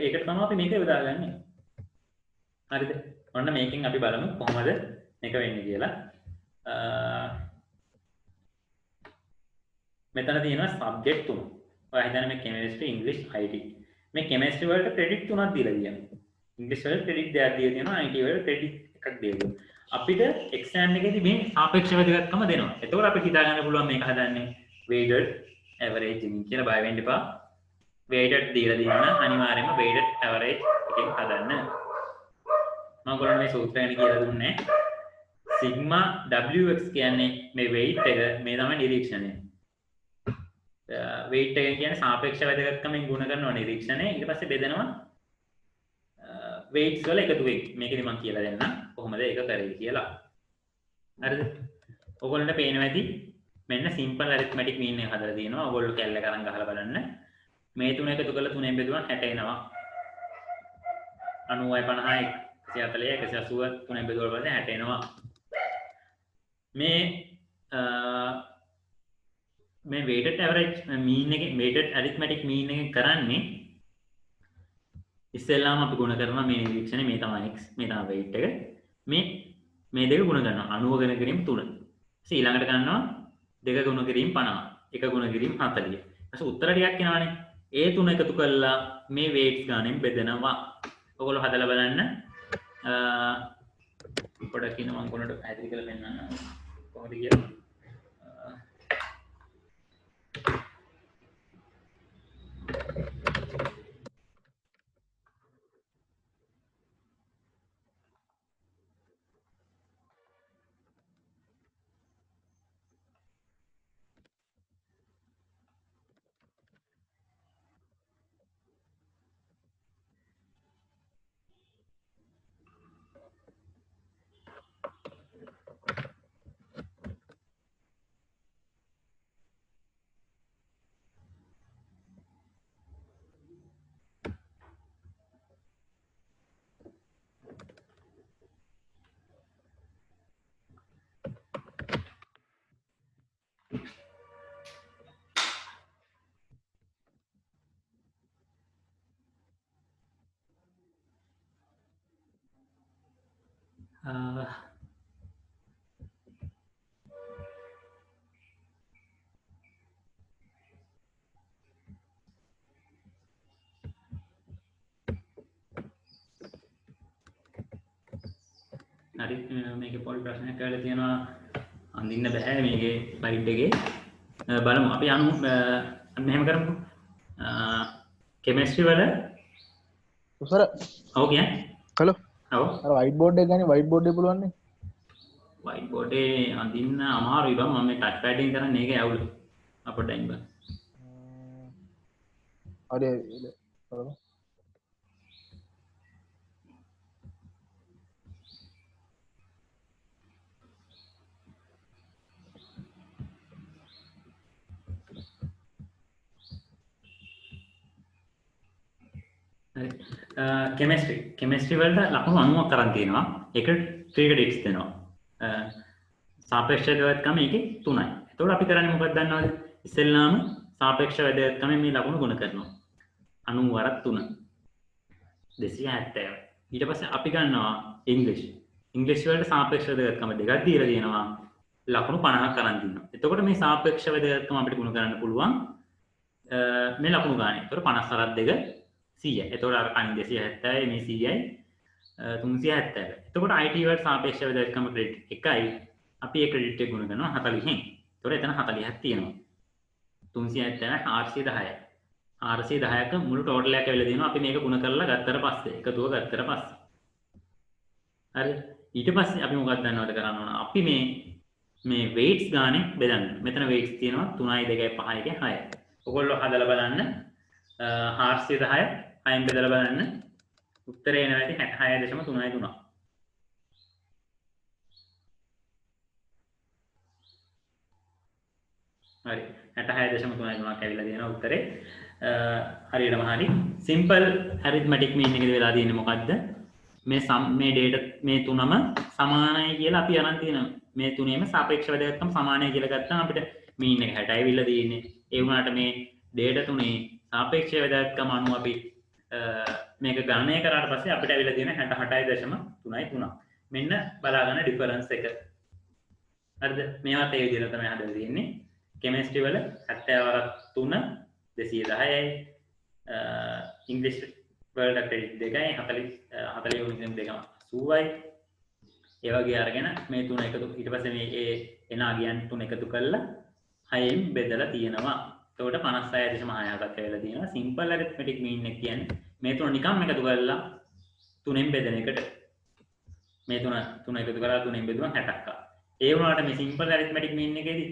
ඒකට තමයි අපි මේක යොදාගන්නේ. හරිද? ඔන්න මේකෙන් අපි බලමු කොහොමද මේක වෙන්නේ කියලා. මෙතන තියෙනවා සබ්ජෙක්ට් තුන. ඔයා හිතන්නේ මේ කෙමිස්ට්‍රි ඉංග්‍රීසි IT. මේ කෙමිස්ට්‍රි වලට ක්‍රෙඩිට් තුනක් දීලා තියෙනවා. ඉංග්‍රීසි වලට ක්‍රෙඩිට් දෙකක් දීලා තියෙනවා. IT වලට ක්‍රෙඩිට් එකක් දීලා තියෙනවා. අපිට එක්සෑම් එකේදී මේ සාපේක්ෂ වැදගත්කම දෙනවා. එතකොට අපිට හිතා ගන්න පුළුවන් මේක හදන්නේ weighted average එකකින් කියලා බය වෙන්න එපා. weighted දීලා තියෙනවා අනිවාර්යයෙන්ම weighted average එකකින් හදන්න. මම ඔයගොල්ලන්ට මේ සූත්‍රය ගැන කියලා දුන්නේ. sigma wx කියන්නේ මේ weight එක මේ තමයි නිරීක්ෂණය. weight එක කියන්නේ සාපේක්ෂ වැදගත්කමෙන් ගුණ කරනවා නිරීක්ෂණය. ඊට පස්සේ බෙදනවා weights වල එකතුවෙන්. මේකෙදි මම කියලා දෙන්නම් කොහොමද ඒක කරේ කියලා. හරිද? ඔයගොල්ලන්ට පේනවා ඇති මෙන්න simple arithmetic mean එක හදලා තියෙනවා. ඔයගොල්ලෝ කැල්ල කරන් ගහලා බලන්න. මේ තුන එකතු කරලා 3ෙන් බෙදුවා 60 එනවා. 90යි 50යි 140යි 180 3ෙන් බෙදුවා පස්සේ 60 එනවා. මේ weighted average mean එක weighted arithmetic mean එක කරන්නේ ඉස්සෙල්ලාම අපි ගුණ කරනවා මේ නිරීක්ෂණය මේ තමයි x මේ තමයි weight එක මේ දෙක ගුණ කරනවා 90 ගුණ කිරීම 3 ඊළඟට ගන්නවා 2 ගුණ කිරීම 50 1 ගුණ කිරීම 40 ඊට උත්තර ටිකක් එනවානේ ඒ තුන එකතු කරලා මේ weights ගානෙන් බෙදනවා ඔයගොල්ලෝ හදලා බලන්න පොඩක් ඉන්න මම කොනට පැහැදිලි කරලා පෙන්නන්න කොහොමද කියලා හරි මේකේ පොඩි ප්‍රශ්නයක් ඇවිල්ලා තියෙනවා අඳින්න බෑ මේකේ ස්ලයිඩ් එකේ බලමු අපි අනු මෙහෙම කරමුකෝ කෙමිස්ට්‍රි වල උසර ඔව් කියන්නේ හලෝ ඔව් අර වයිට් බෝඩ් එක ගන්නේ වයිට් බෝඩ් එක පුළුවන් නේ වයිට් බෝඩ් එකේ අඳින්න අමාරුයි බං මම මේ ටච් පැඩ් එකෙන් කරන්නේ ඒක ඇවුල අපිට දැන් බං හරි කෙමිස්ට්‍රි වලට ලකුණු 90ක් කරන් තියෙනවා. ඒකට 3 ක්‍රෙඩිට්ස් දෙනවා. සාපේක්ෂ වැදගත්කම ඒකේ 3යි. එතකොට අපි කරන්නේ මොකක්ද දන්නවද? ඉස්සෙල්ලාම සාපේක්ෂ වැදගත්කම මේ ලකුණු ගුණ කරනවා. 90 වරක් 3 270. ඊට පස්සේ අපි ගන්නවා ඉංග්‍රීසි වලට සාපේක්ෂ වැදගත්කම දෙකක් දීලා තියෙනවා. ලකුණු 50ක් කරන් තියෙනවා. එතකොට මේ සාපේක්ෂ වැදගත්කම අපිට ගුණ කරන්න පුළුවන් මේ ලකුණු ගානේ. එතකොට 50 වරක් 2 100. එතකොට අර කණි 270යි මේ 100යි 370. එතකොට IT වලට සාපේක්ෂ වැදගත්කම ක්‍රෙඩිට් එකයි. අපි ඒ ක්‍රෙඩිට් එක ගුණ කරනවා 40න්. එතකොට එතන 40ක් තියෙනවා. 370 410යි. 410ක මුළු ටෝටල් එක ඇවිල්ලා දෙනවා. අපි මේක ගුණ කරලා ගත්තට පස්සේ එකතුව ගත්තට පස්සේ. හරි. ඊට පස්සේ අපි මොකක්ද දන්නවද කරන්න ඕන? අපි මේ weights ගානේ බෙදන්න. මෙතන weights තියෙනවා 3යි 2යි 5යි 6යි. ඔයගොල්ලෝ හදලා බලන්න 410 6න් බෙදලා බලන්න උත්තරේ එනවා ඇති 66.33. හරි 66.33ක් ඇවිල්ලා තියෙනවා උත්තරේ. හරියටම හරි. simple arithmetic mean එකේදී වෙලා තියෙන්නේ මොකද්ද? මේ data මේ තුනම සමානයි කියලා අපි අරන් තියෙනවා. මේ තුනේම සාපේක්ෂ වැදගත්කම සමානයි කියලා ගත්තාම අපිට mean එක 60 ඇවිල්ලා තියෙන්නේ. ඒ වුණාට මේ data තුනේ සාපේක්ෂ වැදගත්කම අනුව අපි මේක ගණනය කරාට පස්සේ අපිට ඇවිල්ලා තියෙන 68.33. මෙන්න බලා ගන්න ඩිෆරන්ස් එක. හරිද? මේවත් ඒ විදිහට තමයි හදලා තියෙන්නේ. කෙමිස්ට්‍රි වල 70 3 210යි ඉංග්‍රීසි වලට ක්‍රෙඩිට් 2යි 40 ගුණිතම් 280යි ඒ වගේ අරගෙන මේ තුන එකතු ඊට පස්සේ මේ ඒ එන අගයන් තුන එකතු කරලා 6න් බෙදලා තියෙනවා. එතකොට 56.67ක් වෙලා තියෙනවා. සිම්පල් ඇරිත්මැටික් මීන් එක කියන්නේ මේ තුන නිකම්ම එකතු කරලා 3න් බෙදෙන එකට. මේ තුන එකතු කරලා 3න් බෙදුවම 60ක් ආවා. ඒ වුණාට මේ සිම්පල් ඇරිත්මැටික් මීන් එකේදී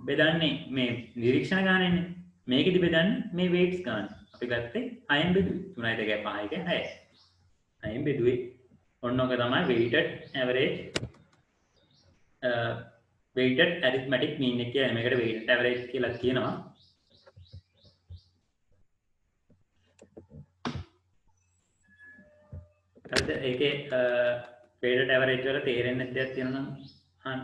බෙදන්නේ මේ නිරීක්ෂණ ගානෙන්නේ. මේකෙදි බෙදන්නේ මේ weights ගාන. අපි ගත්තේ 6න් බෙදුවේ. 3යි 2යි 5යි 6යි. 6න් බෙදුවේ. ඔන්න ඔක තමයි weighted arithmetic mean එක කියන්නේ. මේකට weighted average කියලා කියනවා. හරිද? ඒකේ weighted average වල තේරෙන්නේ නැති දෙයක් තියෙනවා නම් අහන්න.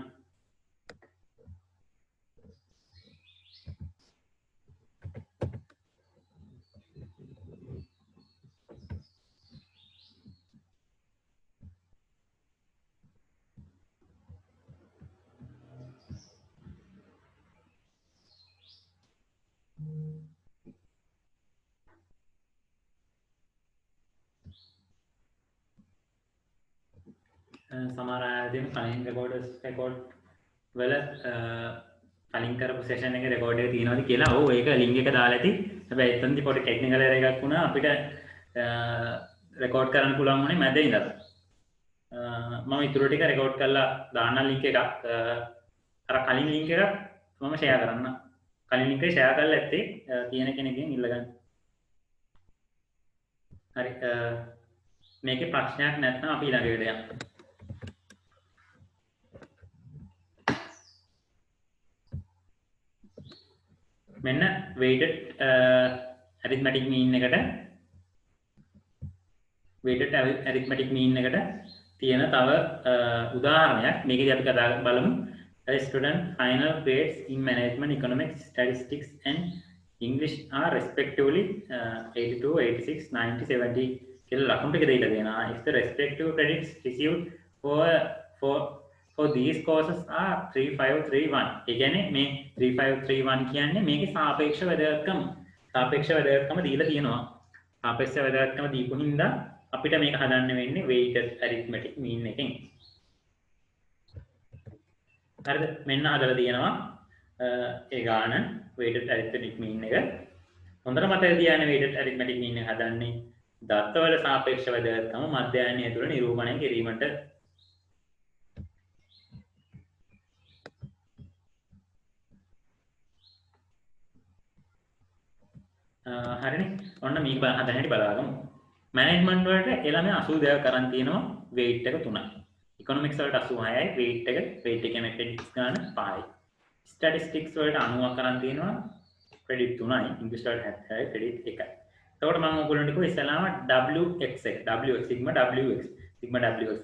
සමහර අය දෙන කලින් රෙකෝඩ් වල කලින් කරපු සෙෂන් එකේ රෙකෝඩ් එක තියෙනවද කියලා. ඔව් ඒක ලින්ක් එක දාලා ඇති. හැබැයි එතනදි පොඩි ටෙක්නිකල් එරර් එකක් වුණා. අපිට රෙකෝඩ් කරන්න පුළුවන් වුණේ මැද ඉඳලා. මම ඊටු ටික රෙකෝඩ් කරලා දාන්න ලින්ක් එකක් අර කලින් ලින්ක් එකක් මම ෂෙයා කරන්න. කලින් ලින්ක් එක ෂෙයා කරලා ඇත්තේ තියෙන කෙනෙක්ගෙන් ඉල්ලගන්න. හරි. මේකේ ප්‍රශ්නයක් නැත්නම් අපි ඊළඟට යමු. මෙන්න weighted arithmetic mean එකට තියෙන තව උදාහරණයක්. මේකදී අපි කතා බලමු student final grades in management, economics, statistics and English are respectively 82, 86, 90, 70 කියලා ලකුණු ටික දෙයිලා දෙනවා. If the respective credits received for these courses are 3531. ඒ කියන්නේ මේ 3531 කියන්නේ මේකේ සාපේක්ෂ වැදගත්කම දීලා තියෙනවා. සාපේක්ෂ වැදගත්කම දීපු හින්දා අපිට මේක හදන්න වෙන්නේ weighted arithmetic mean එකෙන්. හරිද? මෙන්න හදලා තියෙනවා ඒ ගාන weighted arithmetic mean එක. හොඳට මතක තියාගන්න weighted arithmetic mean එක හදන්නේ දත්තවල සාපේක්ෂ වැදගත්කම මධ්‍යයනය තුළ නිරූපණය කිරීමට. හරිනේ. ඔන්න මේක හදන්න හැටි බලාගමු. මැනේජ්මන්ට් වලට එළම 82ක් කරන් තියෙනවා weight එක 3යි. ඉකොනොමික්ස් වලට 86යි weight එක කියන්නේ credits ගන්න 5යි. ස්ටැටිස්ටික්ස් වලට 90ක් කරන් තියෙනවා credit 3යි. ඉංග්‍රීසි වලට 70යි credit 1යි. එතකොට මම ඔයගොල්ලන්ට කිව්වා ඉස්සෙල්ලාම WX එක sigma WX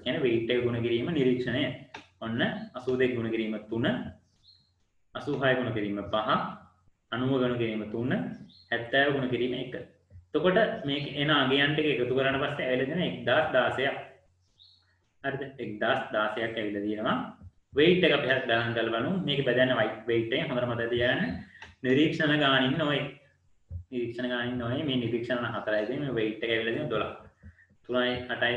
කියන්නේ weight එක ගුණ කිරීම නිරීක්ෂණය. ඔන්න 82 ගුණ කිරීම 3 86 ගුණ කිරීම 5 90 ගුණ කිරීම 3 70 ගුණ කිරීම 1. එතකොට මේක එන අගයන් ටික එකතු කරාට පස්සේ ඇවිල්ලා දෙන 1016ක්. හරිද? 1016ක් ඇවිල්ලා තියෙනවා. weight එක අපි හදාගන්න ගල බලමු. මේක බෙදන්නේ weight එකෙන් හොඳට මතක තියාගන්න. නිරීක්ෂණ ගානින් නොවේ. මේ නිරීක්ෂණ 4යි තියෙන්නේ. මේ weight එක ඇවිල්ලා තියෙන 12. 3යි 8යි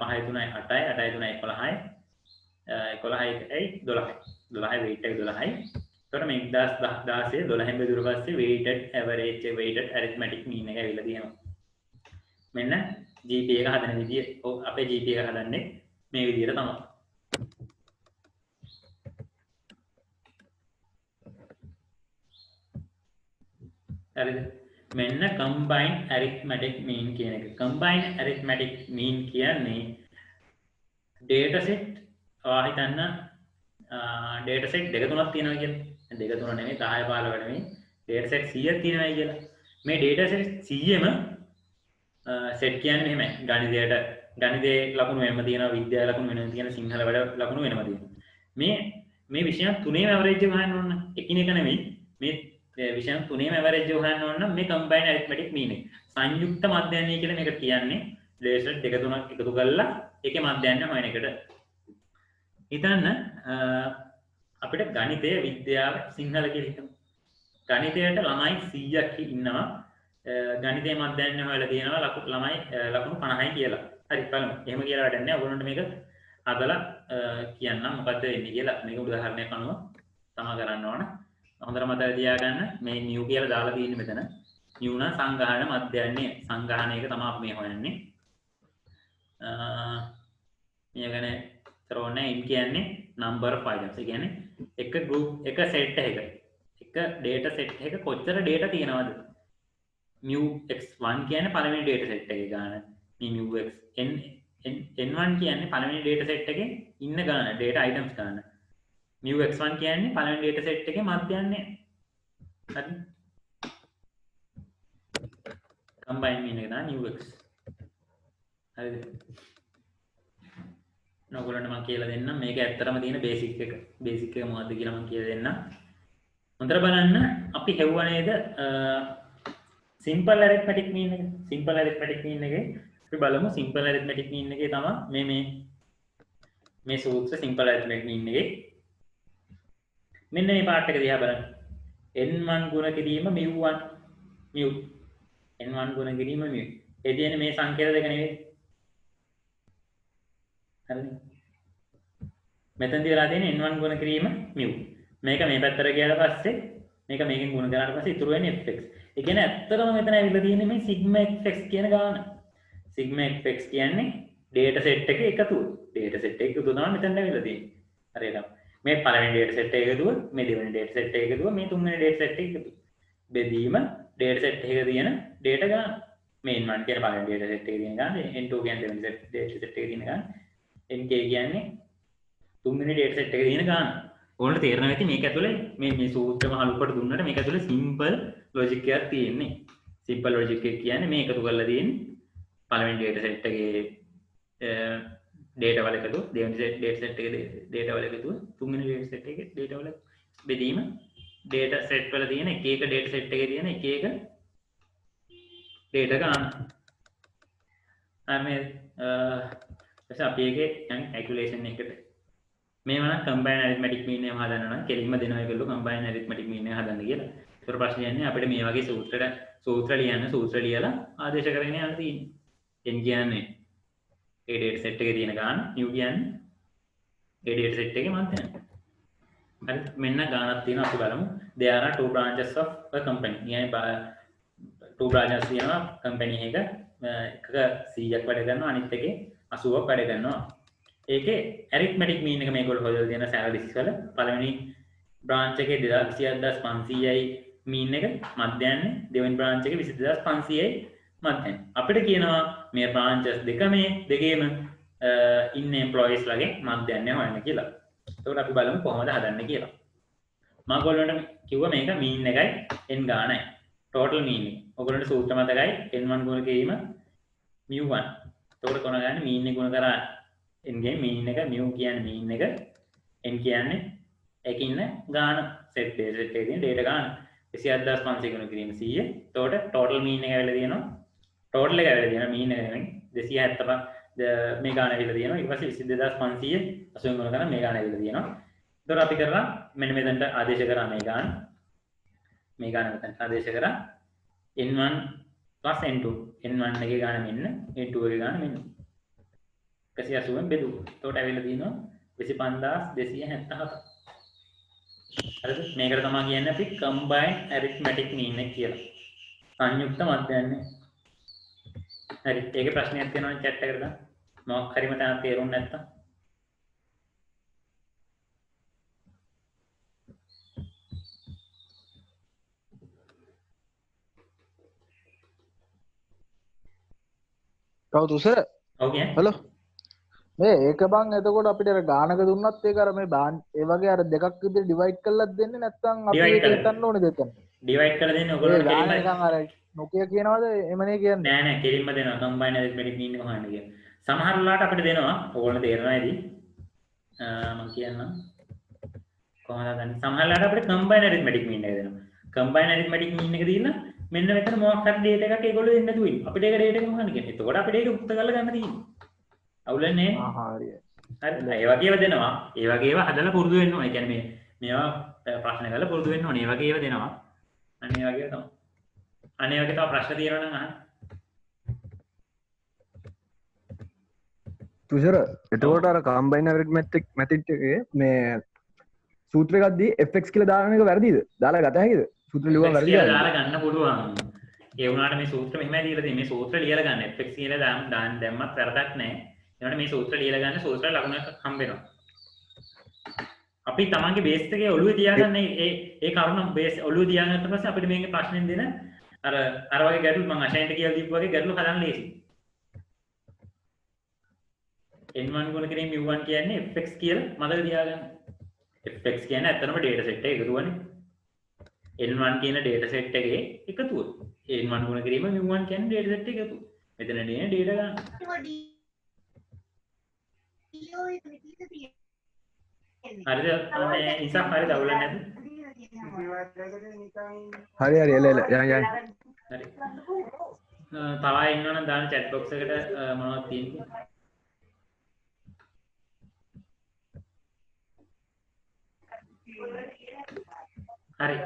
5යි 3යි 8යි 8යි 3යි 11යි 11යි 12යි 12යි weight එක 12යි. එතකොට මේ 1016 12න් බෙදුවට පස්සේ weighted arithmetic mean එක ඇවිල්ලා තියෙනවා. මෙන්න GP එක හදන විදිය. ඔව් අපේ GP එක හදන්නේ මේ විදියට තමයි. හරිද? මෙන්න combined arithmetic mean කියන එක. combined arithmetic mean කියන්නේ data set හිතන්න data set දෙක තුනක් තියෙනවා කියලා. දෙක තුන නෙමෙයි 10 15 නෙමෙයි data set 100ක් තියෙනවායි කියලා. මේ data set 100ම set කියන්නේ එහෙමයි. ගණිතයේ ලකුණු වෙනම තියෙනවා, විද්‍යාවේ ලකුණු වෙනම තියෙනවා, සිංහල වල ලකුණු වෙනම තියෙනවා. මේ විෂයන් තුනේම average එක හොයන්න ඕන. එකිනෙක නෙමෙයි. මේ විෂයන් තුනේම average එක හොයන්න ඕන නම් මේ combined arithmetic mean එක. සංයුක්ත මධ්‍යයනය කියලා මේකට කියන්නේ. data set දෙක තුනක් එකතු කරලා ඒකේ මධ්‍යයනය හොයන එකට. හිතන්න අපිට ගණිතය විද්‍යාව සිංහල කියලා හිතමු. ගණිතයට ළමයි 100ක් ඉන්නවා. ගණිතයේ මධ්‍යයන හොයලා තියෙනවා ළමයි ලකුණු 50යි කියලා. හරි බලමු. එහෙම කියලා වැඩක් නැහැ. ඔයගොල්ලන්ට මේක හදලා කියන්නම් මොකද්ද වෙන්නේ කියලා. මේක උදාහරණයක් අනුව තමයි කරන්න ඕන. හොඳට මතක තියාගන්න මේ නියු කියලා දාලා තියෙන්නේ මෙතන. නියු නම් සංගාහන මධ්‍යයන්නේ සංගාහනයක තමයි අපි මේ හොයන්නේ. මේ ගැන තරෝනේ ඉන් කියන්නේ number of items. ඒ කියන්නේ එක group එක set එකක එක data set එකක කොච්චර data තියෙනවද? mu x1 කියන්නේ පළවෙනි data set එකේ ගාන. මේ mu x n1 කියන්නේ පළවෙනි data set එකේ ඉන්න ගාන data items ගාන. mu x1 කියන්නේ පළවෙනි data set එකේ මධ්‍යයන්නේ. හරි. combine mean එක තමයි mu x. හරිද? ඔයගොල්ලන්ට මම කියලා දෙන්නම් මේක ඇත්තටම තියෙන බේසික් එක. බේසික් එක මොකද්ද කියලා මම කියලා දෙන්නම්. හොඳට බලන්න අපි හෙව්වා නේද simple arithmetic mean එක. simple arithmetic mean එකේ අපි බලමු simple arithmetic mean එකේ තමයි මේ සූත්‍ර simple arithmetic mean එකේ මෙන්න මේ පාර්ට් එක දිහා බලන්න. n1 ගුණ කිරීම mu1 mu n1 ගුණ කිරීම mu. ඒ කියන්නේ මේ සංකේත දෙක නෙවෙයි. හරිද? මෙතෙන්දී වෙලා තියෙන්නේ n1 ගුණ කිරීම mu. මේක මේ පැත්තට ගියාට පස්සේ මේක මේකෙන් ගුණ කරාට පස්සේ ඉතුරු වෙන්නේ fx. ඒ කියන්නේ ඇත්තටම මෙතන ඇවිල්ලා තියෙන්නේ මේ sigma fx කියන ගාන. sigma fx කියන්නේ data set එකේ එකතුව. data set එකේ එකතුව තමයි මෙතන ඇවිල්ලා තියෙන්නේ. හරියට. මේ පළවෙනි data set එකේ එකතුව, මේ දෙවෙනි data set එකේ එකතුව, මේ තුන්වෙනි data set එකේ එකතුව. බෙදීම data set එකේ තියෙන data ගාන. මේ n1 කියන පළවෙනි data set එකේ තියෙන ගාන, n2 කියන්නේ දෙවෙනි data set එකේ තියෙන ගාන, nk කියන්නේ තුන්වෙනි data set එකේ තියෙන ගාන. ඔයාලට තේරෙනවා ඇති මේක ඇතුලේ මේ සූත්‍රම හලුපට දුන්නට මේක ඇතුලේ simple logic එකක් තියෙන්නේ. simple logic එක කියන්නේ මේ එකතු කරලා තියෙන්නේ පළවෙනි data set එකේ data වල එකතු, දෙවෙනි data set එකේ data වල එකතු, තුන්වෙනි data set එකේ data වල බෙදීම data set වල තියෙන එක එක data set එකේ තියෙන එක එක data ගන්න. අනේ අපි එකේ calculation එකට මේවා combine arithmetic mean එක හදන්න නම් කෙලින්ම දෙනවා ඒගොල්ලෝ combine arithmetic mean එක හදන්න කියලා. ඒතර ප්‍රශ්නේ යන්නේ අපිට මේ වගේ සූත්‍ර ලියලා ආදේශ කරගෙන යන්න තියෙන්නේ. n කියන්නේ ඒ data set එකේ තියෙන ගාන, u කියන්නේ ඒ data set එකේ මධ්‍යයන. හරි මෙන්න ගානක් තියෙනවා අපි බලමු. there are two branches of a company. කියන්නේ two branches තියෙනවා company එක එකක 100ක් වැඩ කරනවා අනිත් එකේ 80ක් වැඩ කරනවා. ඒකේ arithmetic mean එක මේගොල්ලෝ හොයලා තියෙන salaries වල පළවෙනි branch එකේ 28500යි mean එක මධ්‍යයන්නේ, දෙවෙනි branch එකේ 22500යි මධ්‍යයන්නේ. අපිට කියනවා මේ branches දෙකේම ඉන්න employees ලගේ මධ්‍යයන්නේ හොයන්න කියලා. එතකොට අපි බලමු කොහොමද හදන්නේ කියලා. මම ඔයගොල්ලන්ට කිව්වා මේක mean එකයි n ගානයි. total mean එක. ඔයගොල්ලන්ට සූත්‍ර මතකයි n1 ගුණ කිරීම mu1. එතකොට කොහොමද ගන්නේ mean එක ගුණ කරා n ගේ mean එක mu කියන්නේ mean එක n කියන්නේ ඒකේ ඉන්න ගාන set එකේ තියෙන data ගාන 28500 ගුණ කිරීම 100. එතකොට total mean එක ඇවිල්ලා තියෙනවා total එක ඇවිල්ලා තියෙනවා mean එක නෙමෙයි 275 මේ ගාන ඇවිල්ලා තියෙනවා ඊට පස්සේ 22500 80 ගුණ කරා මේ ගාන ඇවිල්ලා තියෙනවා. එතකොට අපි කරලා මෙන්න මෙතනට ආදේශ කරා මේ ගාන මෙතනට ආදේශ කරා n1 n2 n1 එකේ ගාන මෙන්න n2 එකේ ගාන මෙන්න 180න් බෙදුවා. එතකොට ඇවිල්ලා තියෙනවා 25277. හරිද? මේකට තමයි කියන්නේ අපි combined arithmetic mean එක කියලා. සංයුක්ත මධ්‍යයන්නේ. හරි. ඒකේ ප්‍රශ්නයක් තියෙනවා chat එකට දාන්න. මොකක් හරි මට තේරුන්නේ නැත්තම්. කවුද උසර? ඔව් කියන්නේ. හලෝ. මේ ඒක බං එතකොට අපිට අර ගානක දුන්නත් ඒක අර මේ ඒ වගේ අර දෙකක් විදිහට ඩිවයිඩ් කරලාත් දෙන්නේ නැත්නම් අපි ඒක හිතන්න ඕනේද එතන? ඩිවයිඩ් කරලා දෙන්නේ ඔයගොල්ලෝ කෙලින්ම නිකන් අර නොකිය කියනවාද එමනේ කියන්නේ? නෑ කෙලින්ම දෙනවා combine arithmetic mean එක හොයන්න කියලා. සමහර වෙලාවට අපිට දෙනවා ඕගොල්ලෝ තේරෙනවා ඇති. මම කියන්නම් කොහොමද ගන්නේ? සමහර වෙලාවට අපිට combine arithmetic mean එක දෙනවා. combine arithmetic mean එක දීලා මෙන්න මෙතන මොකක් හරි data එකක් ඒගොල්ලෝ දෙන්න දුයි. අපිට ඒක data එක මොකක්ද කියන්නේ? එතකොට අපිට ඒක උත්තර කරලා ගන්න තියෙන්නේ. අවුලන්නේ හරිය. හරි. ඒ වගේව දෙනවා. ඒ වගේව හදලා පුරුදු වෙන්න ඕනේ. ඒ කියන්නේ මේවා ප්‍රශ්න කරලා පුරුදු වෙන්න ඕනේ. ඒ වගේ ඒවා දෙනවා. අනේ වගේ තමයි. අනේ වගේ තව ප්‍රශ්න තියෙනවා නම් අහන්න. තුෂර එතකොට අර කම්බයින් ඇරිත්මැටික් මැතික් එකේ මේ සූත්‍ර එකක් දී fx කියලා දාන එක වැරදිද? දාලා ගත හැකිද? සූත්‍ර ලියුවා වැරදිද? දාලා ගන්න පුළුවන්. ඒ වුණාට මේ සූත්‍ර මෙහෙමයි දීලා තියෙන්නේ. මේ සූත්‍ර ලියලා ගන්න fx කියලා දාන්න දැම්මත් වැරදක් නැහැ. ඒනට මේ සූත්‍ර ලියලා ගන්න සූත්‍ර ලකුණක් හම්බ වෙනවා. අපි තමන්ගේ බේස් එකේ ඔළුවේ තියාගන්න ඒ කරුණ බේස් ඔළුවේ තියාගන්නට පස්සේ අපිට මේකේ ප්‍රශ්නෙන් දෙන අර වගේ ගැටලු මම අෂයින්ට කියලා දීපු වගේ ගැටලු හදන්න ලේසි. n1 ගුණ කිරීම u1 කියන්නේ fx කියලා මතක තියාගන්න. fx කියන්නේ ඇත්තටම data set එක එකතුවනේ. n1 කියන data set එකේ එකතුව. n1 ගුණ කිරීම u1 කියන්නේ data set එක එකතුව. මෙතන දෙන data ගන්න. හරිද? මේ ඉස්සක් හරිද අවුල නැද්ද? හරි හරි එල යන් යන්. හරි. තව අය ඉන්නවනම් දාන්න chat box එකට මොනවද තියෙන්නේ? හරි.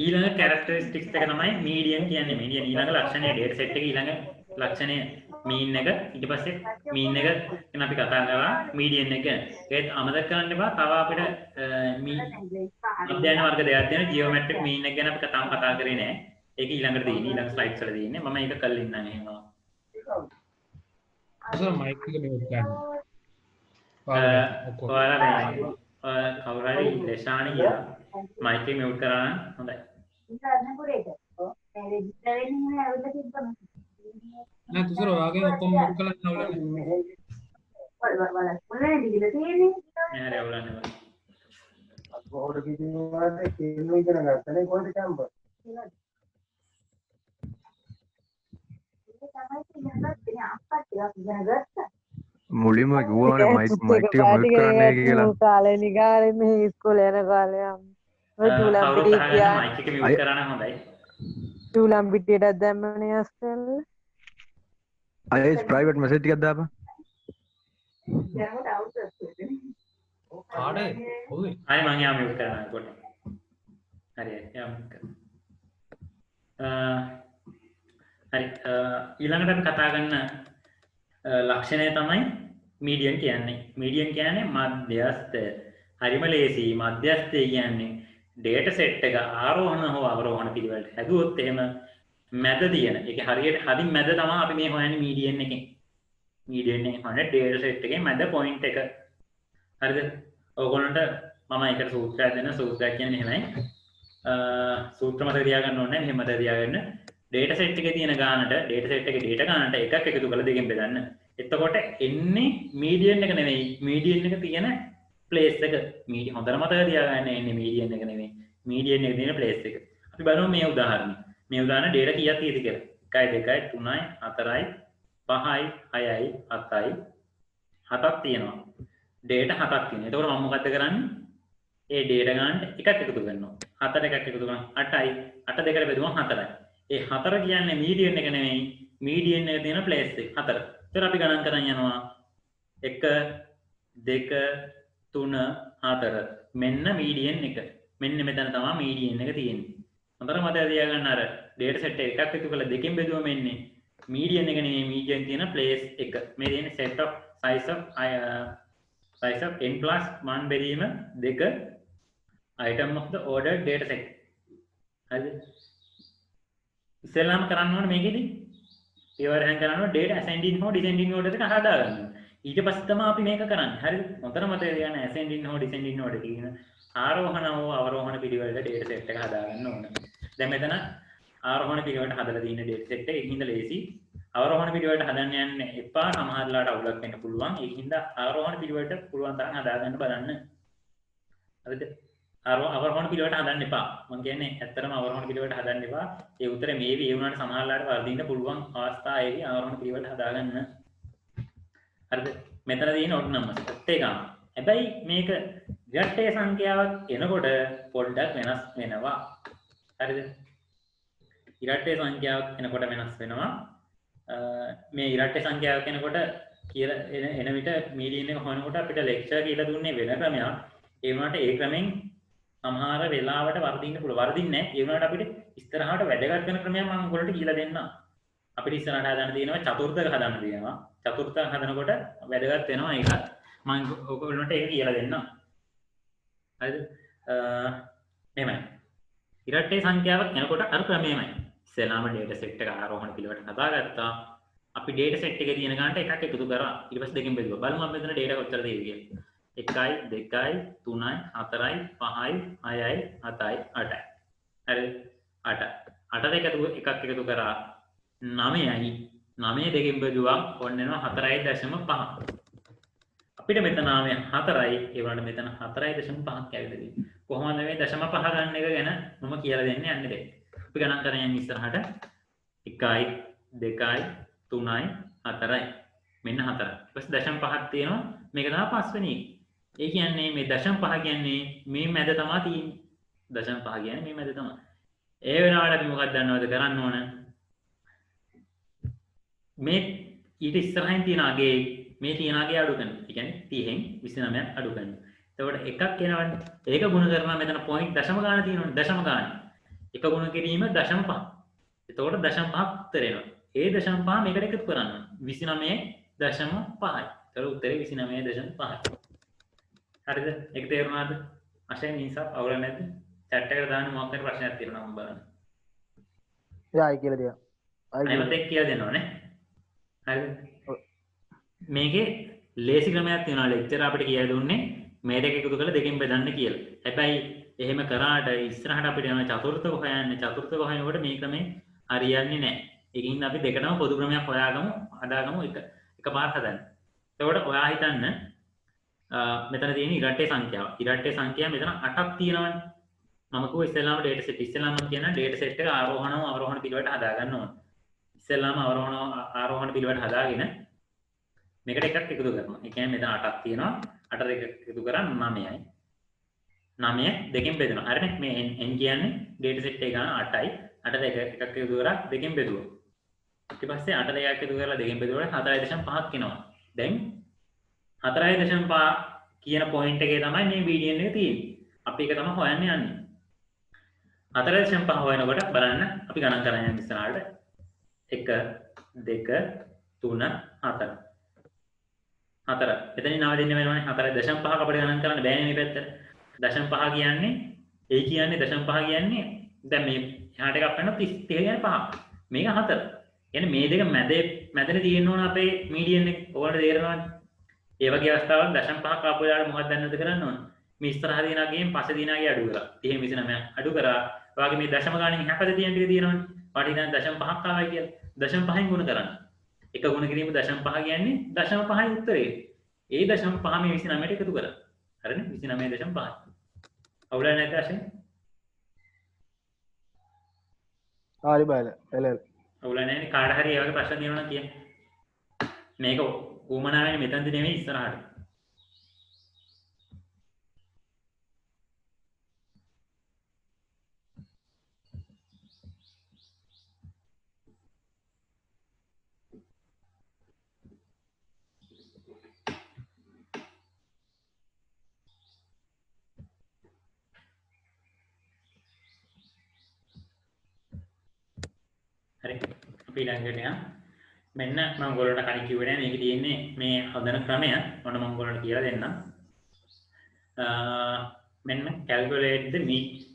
ඊළඟ characteristics එක තමයි median කියන්නේ. median ඊළඟ ලක්ෂණය data set එකේ ඊළඟ ලක්ෂණය mean එක. ඊට පස්සේ mean එක ගැන අපි කතා කරා median එක ගැන. ඒත් අමතක කරන්න එපා. තව අපිට අධ්‍යයන වර්ග දෙකක් තියෙනවා. geometric mean එක ගැන අපි කතා කරේ නෑ. ඒක ඊළඟට දෙන්නේ. ඊළඟ slides වල දෙන්නේ. මම ඒක කරලා ඉන්නම් එහෙම. අසල මයික් එක මියුට් කරන්න. ඔයාලා කවුරු හරි ලේෂානි කියලා මයික් එක මියුට් කරා නම් හොඳයි. නෑ තුසර ඔයාගේ ඔක්කොම මියුට් කරලා නවලන්නේ. නෑ හරි අවුලන්නේ නැහැ. බෝඩ් කිව්වාද කෙල්ලෝ ඉගෙන ගන්නනේ කොහෙද කැම්පස්? මුලින්ම කිව්වනේ මයික් එක මියුට් කරන්න කියලා. කාලේ නිගාරේ මේ ඉස්කෝලේ යන කාලේ ඔය චූලම් පිටිය කියා මයික් එක මියුට් කරා නම් හොඳයි. චූලම් පිටියට දැම්මනේ අස්තෙල් අයිස් ප්‍රයිවට් මෙසේජ් ටිකක් දාපන්. කාඩේ ඔව් ආයි මම යා මියුට් කරනවා පොඩ්ඩක්. හරි යා මියුට් කරනවා. හරි ඊළඟට අපි කතා කරන ලක්ෂණය තමයි මීඩියන් කියන්නේ. මීඩියන් කියන්නේ මධ්‍යස්ථ. හරිම ලේසි. මධ්‍යස්ථය කියන්නේ data set එක ආරෝහණ හෝ අවරෝහණ පිළිවෙලට හැදුවොත් එහෙම මැද තියෙන. ඒක හරියට හදින් මැද තමයි අපි මේ හොයන්නේ මීඩියන් එකෙන්. මීඩියන් එකේ හොයන්නේ data set එකේ මැද point එක. හරිද? ඕගොල්ලන්ට මම ඒකට සූත්‍රයක් දෙන්න. සූත්‍රයක් කියන්නේ මෙහෙමයි. සූත්‍ර මතක තියාගන්න ඕනේ. මෙහෙම මතක තියාගන්න. data set එකේ තියෙන ගානට data set එකේ data ගානට එකක් එකතු කරලා දෙකෙන් බෙදන්න. එතකොට එන්නේ median එක නෙවෙයි. median එක තියෙන place එක. median හොඳට මතක තියාගන්න එන්නේ median එක නෙවෙයි. median එක තියෙන place එක. අපි බලමු මේ උදාහරණය. මේ උදාහරණ data කීයක් තියෙද කියලා. 1 2 3 4 5යි 6යි 7යි 7ක් තියෙනවා. data 7ක් තියෙනවා. එතකොට මම මොකද්ද කරන්නේ? ඒ data ගානට එකක් එකතු කරනවා. 4 එකක් එකතු කරනවා 8යි 8 දෙකට බෙදුවම 4යි. ඒ 4 කියන්නේ මීඩියන් එක නෙමෙයි මීඩියන් එක තියෙන ප්ලේස් එක 4. ඒතර අපි ගණන් කරන් යනවා 1 2 3 4 මෙන්න මීඩියන් එක. මෙන්න මෙතන තමයි මීඩියන් එක තියෙන්නේ. හොඳට මතක තියාගන්න අර data set එකක් එකතු කරලා දෙකෙන් බෙදුවම එන්නේ මීඩියන් එක නෙමෙයි මීඩියන් තියෙන ප්ලේස් එක. මේ තියෙන්නේ set of size of n plus 1 බෙදීම 2 item of the ordered data set. හරිද? ඉස්සෙල්ලාම කරන්න ඕනේ මේකෙදි ඉවරෙන් කරන්න ඕනේ data ascending හෝ descending order එක හදා ගන්න. ඊට පස්සේ තමයි අපි මේක කරන්නේ. හරිද? හොඳට මතක තියාගන්න ascending හෝ descending order කියන ආරෝහණ හෝ අවරෝහණ පිළිවෙලට data set එක හදා ගන්න ඕනේ. දැන් මෙතන ආරෝහණ පිළිවෙලට හදලා තියෙන data set එක ඒකින්ද ලේසි. අවරෝහණ පිළිවෙලට හදන්න යන්න එපා. සමහරලාට අවුලක් වෙන්න පුළුවන්. ඒකින්ද ආරෝහණ පිළිවෙලට පුළුවන් තරම් හදා ගන්න බලන්න. හරිද? අවරෝහණ පිළිවෙලට හදන්න එපා. මම කියන්නේ ඇත්තටම අවරෝහණ පිළිවෙලට හදන්න එපා. ඒ උත්තරේ මේවි ඒ වුණාට සමහරලාට වර්ධින්න පුළුවන් අවස්ථා ඒවි අවරෝහණ පිළිවෙලට හදාගන්න. හරිද? මෙතන තියෙන ඔඩ් නම්බර්ස් එකම. හැබැයි මේක ඉරට්ටේ සංඛ්‍යාවක් එනකොට පොඩ්ඩක් වෙනස් වෙනවා. හරිද? ඉරට්ටේ සංඛ්‍යාවක් එනකොට වෙනස් වෙනවා. මේ ඉරට්ටේ සංඛ්‍යාවක් එනකොට කියලා එන විට මීඩියන් එක හොයනකොට අපිට ලෙක්චර් කියලා දුන්නේ වෙන ක්‍රමයක්. ඒ වුණාට ඒ ක්‍රමෙන් සමහර වෙලාවට වර්ධින්න පුළුවන්. වර්ධින්නේ නැහැ. ඒ වුණාට අපිට ඉස්සරහට වැදගත් වෙන ක්‍රමයක් මම ඔයගොල්ලන්ට කියලා දෙන්නම්. අපිට ඉස්සරහට හදන්න තියෙනවා චතුර්ථක හදන්න තියෙනවා. චතුර්ථක හදනකොට වැදගත් වෙනවා ඒකත්. මම ඔයගොල්ලන්ට ඒක කියලා දෙන්නම්. හරිද? එහෙමයි. ඉරට්ටේ සංඛ්‍යාවක් එනකොට අර ක්‍රමයමයි. ඉස්සෙල්ලාම data set එක ආරෝහණ පිළිවෙලට හදාගත්තා. අපි data set එකේ තියෙන ගානට එකක් එකතු කරා. ඊට පස්සේ දෙකෙන් බෙදුවා. බලමු අපි මෙතන data කොච්චර තියෙද කියලා. 1යි 2යි 3යි 4යි 5යි 6යි 7යි 8යි. හරිද? 8. 8 එකක් එකතු කරා 9යි. 9 දෙකෙන් බෙදුවා ඔන්න එනවා 4.5. අපිට මෙතන ආවේ 4යි. ඒ වුණාට මෙතන 4.5ක් ඇවිල්ලා තියෙනවා. කොහොමද මේ 0.5 ගන්න එක ගැන මම කියලා දෙන්න යන්නේ දැන්. අපි ගණන් කරගෙන යන්නේ ඉස්සරහට 1යි 2යි 3යි 4යි. මෙන්න 4. ඊට පස්සේ 0.5ක් තියෙනවා. මේක තමයි පස්වෙනි එක. ඒ කියන්නේ මේ 0.5 කියන්නේ මේ මැද තමයි තියෙන්නේ. 0.5 කියන්නේ මේ මැද තමයි. ඒ වෙනාවට අපි මොකක්ද දන්නවද කරන්න ඕන? මේ ඊට ඉස්සරහින් තියෙන අගේ මේ තියෙන අගේ අඩු කරනවා. ඒ කියන්නේ 30න් 29ක් අඩු කරනවා. එතකොට එකක් එනවනේ. ඒක ගුණ කරනවා මෙතන පොයින්ට් දශම ගාන තියෙනවනේ. දශම ගාන. එක ගුණ කිරීම 0.5. එතකොට 0.5ක් උත්තර එනවා. ඒ 0.5 මේකට එකතු කරන්න ඕන. 29.5යි. ඒතර උත්තරේ 29.5යි. හරිද? ඒක තේරුණාද? අශයෙන් නිසා අවුල නැද්ද? chat එකට දාන්න මොකක් හරි ප්‍රශ්නයක් තියෙනවා මම බලන්න. යායි කියලා දෙන්න. අයිමත් එක්ක කියලා දෙනවනේ. හරිද? මේකේ ලේසි ක්‍රමයක් තියෙනවා. ලෙක්චර් අපිට කියලා දුන්නේ මේ දෙක එකතු කරලා දෙකෙන් බෙදන්න කියලා. හැබැයි එහෙම කරාට ඉස්සරහට අපිට යන චතුර්ථක හොයන්නේ චතුර්ථක හොයනකොට මේ ක්‍රමේ හරියන්නේ නැහැ. ඒකින් අපි දෙකටම පොදු ක්‍රමයක් හොයාගමු, හදාගමු එකපාර හදන්න. එතකොට ඔයා හිතන්න මෙතන තියෙන ඉරට්ටේ සංඛ්‍යාව. ඉරට්ටේ සංඛ්‍යාව මෙතන 8ක් තියෙනවනේ. මම කිව්වා ඉස්සෙල්ලාම data set ඉස්සෙල්ලාම කියන data set එක ආරෝහණ අවරෝහණ පිළිවෙලට හදා ගන්න ඕන. ඉස්සෙල්ලාම ආරෝහණ පිළිවෙලට හදාගෙන මේකට එකක් එකතු කරනවා. ඒ කියන්නේ මෙතන 8ක් තියෙනවා. 8 දෙක එකතු කරා 9යි. 9 දෙකෙන් බෙදෙනවා. හරිනේ? මේ n කියන්නේ data set එක ගන්න 8යි. 8 දෙක එකක් එකතු කරා දෙකෙන් බෙදුවා. ඊට පස්සේ 8 දෙකක් එකතු කරලා දෙකෙන් බෙදුවාට 4.5ක් එනවා. දැන් 4.5 කියන පොයින්ට් එකේ තමයි මේ BDN එක තියෙන්නේ. අපි ඒක තමයි හොයන්න යන්නේ. 4.5 හොයනකොට බලන්න අපි ගණන් කරගෙන යන ඉස්සරහට 1 2 3 4 4 එතනින් නව දෙන්න වෙනවනේ 4.5ක් අපිට ගණන් කරන්න බෑනේ මේ පැත්තට. 0.5 කියන්නේ ඒ කියන්නේ 0.5 කියන්නේ දැන් මේ එහාට එකක් වෙනවා 30 කියන්නේ 5. මේක 4. කියන්නේ මේ දෙක මැදේ තියෙන්න ඕන අපේ මීඩියන් එක. ඕකට තේරෙනවද? ඒ වගේ අවස්ථාවක් 0.5ක් ආපු වෙලාවට මොකක්ද දැන්නද කරන්න ඕන? මේ ඉස්සරහ දිනාගෙන් පස්සේ දිනාගේ අඩු කරා. 30 29 අඩු කරා. වාගේ මේ දශම ගානෙන් හැපද තියෙන ටික තියෙනවනේ. වාට ඉතින් 0.5ක් ආවයි කියලා. 0.5න් ගුණ කරන්න. එක ගුණ කිරීම 0.5 කියන්නේ 0.5යි උත්තරේ. ඒ 0.5 මේ 29ට එකතු කරා. හරිනේ? 29.5. අවුල නැද්ද අශේ? හරි බයල. එල. අවුල නැහැ. කාට හරි ඒ වගේ ප්‍රශ්න තියෙනවා නම් කියන්න. මේක උමනාවෙන් මෙතනදි නෙමෙයි ඉස්සරහට. හරි අපි ළඟට යමු. මෙන්න මම ඔයගොල්ලන්ට කලින් කිව්වේ නෑ මේක තියෙන්නේ මේ හදන ක්‍රමය. ඔන්න මම ඔයගොල්ලන්ට කියලා දෙන්නම්. මෙන්න calculate the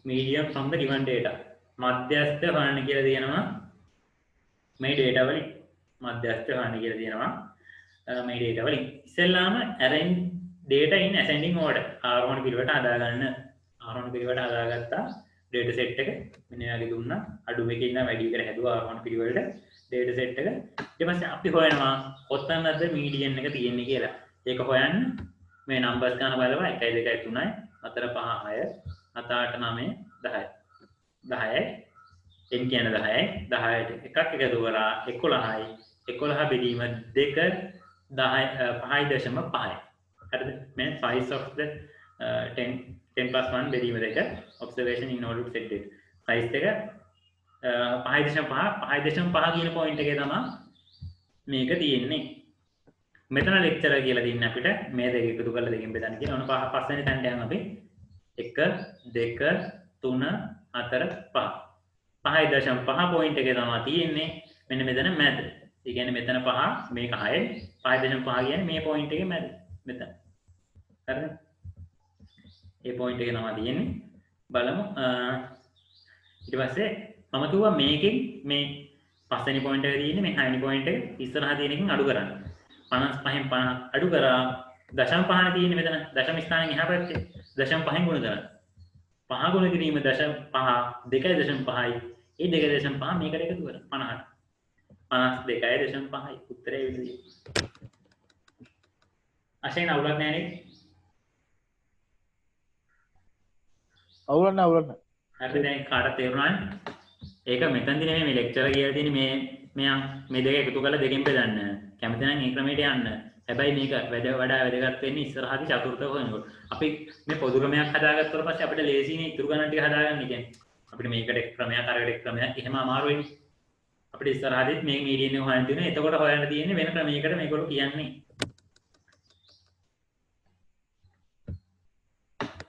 median from the given data. මධ්‍යස්ථ හොයන්න කියලා තියෙනවා මේ data වලින්. මධ්‍යස්ථ හොයන්න කියලා තියෙනවා මේ data වලින්. ඉස්සෙල්ලාම arrange data in ascending order. ආරෝහණ පිළිවෙලට හදා ගන්න. ආරෝහණ පිළිවෙලට හදාගත්තා. data set එක මෙන්න යාගේ දුන්නා. අඩු එකකින් ඉඳන් වැඩි එකට හැදුවා ආරෝහණ පිළිවෙලට data set එක. ඊට පස්සේ අපි හොයනවා කොතනද median එක තියෙන්නේ කියලා. ඒක හොයන්න මේ numbers ගන්න බලනවා 1 2 3 4 5 6 7 8 9 10. 10යි n කියන 10යි 10ට එකක් එකතු කරලා 11යි 11 බෙදීම 2 5.5යි. හරිද? මේ size of the 10 plus 1 බෙදීම 2 observation in order to set data. size එක 5.5 කියන point එකේ තමයි මේක තියෙන්නේ. මෙතන lecturer කියලා දෙන්නේ අපිට මේ දෙක එකතු කරලා දෙකෙන් බෙදන්න කියන. ඔන්න පස්වෙනි තැනට යනවා අපි. 1 2 3 4 5 5.5 පොයින්ට් එකේ තමයි තියෙන්නේ මෙන්න මෙතන මැද. ඒ කියන්නේ මෙතන 5 මේක 6 5.5 කියන්නේ මේ පොයින්ට් එකේ මැද මෙතන. හරිද? ඒ පොයින්ට් එකේ තමයි තියෙන්නේ. බලමු ඊට පස්සේ මම කිව්වා මේකෙන් මේ පස්වෙනි පොයින්ට් එක තියෙන්නේ මේ 6 වෙනි පොයින්ට් එක ඉස්සරහා තියෙන එකෙන් අඩු කරන්න. 55න් 50 අඩු කරා දශම 5නේ තියෙන්නේ මෙතන දශම ස්ථානෙන් එහා පැත්තේ දශම 5න් ගුණ කරන්න. 5 ගුණ කිරීම දශම 5 2.5යි. ඒ 2.5 මේකට එකතු කරා 50ට. 52.5යි උත්තරේ විදිහයි. අශේන අවුලක් නැහැ නේද? අවුලක් නැහැ. හරිද දැන් කාටද තේරුණානේ? ඒක මෙතනදී නෙමෙයි මේ ලෙක්චර් කියලා තියෙන්නේ මෙයා මේ දෙක එකතු කරලා දෙකෙන් බෙදන්න. කැමති නම් ඒ ක්‍රමයට යන්න. හැබැයි මේක වඩා වැදගත් වෙන්නේ ඉස්සරහදී චතුර්ථක හොයනකොට. අපි මේ පොදු ක්‍රමයක් හදාගත්තට පස්සේ අපිට ලේසියිනේ ඉතුරු ගණන් ටික හදාගන්න. කියන්නේ අපිට මේකට ක්‍රමයක් අරකට ක්‍රමයක් එහෙම අමාරු වෙන්නේ. අපිට ඉස්සරහදීත් මේ මීඩියන් එක හොයන්න තියෙනවා. එතකොට හොයන්න තියෙන්නේ වෙන ක්‍රමයකට මේගොල්ලෝ කියන්නේ.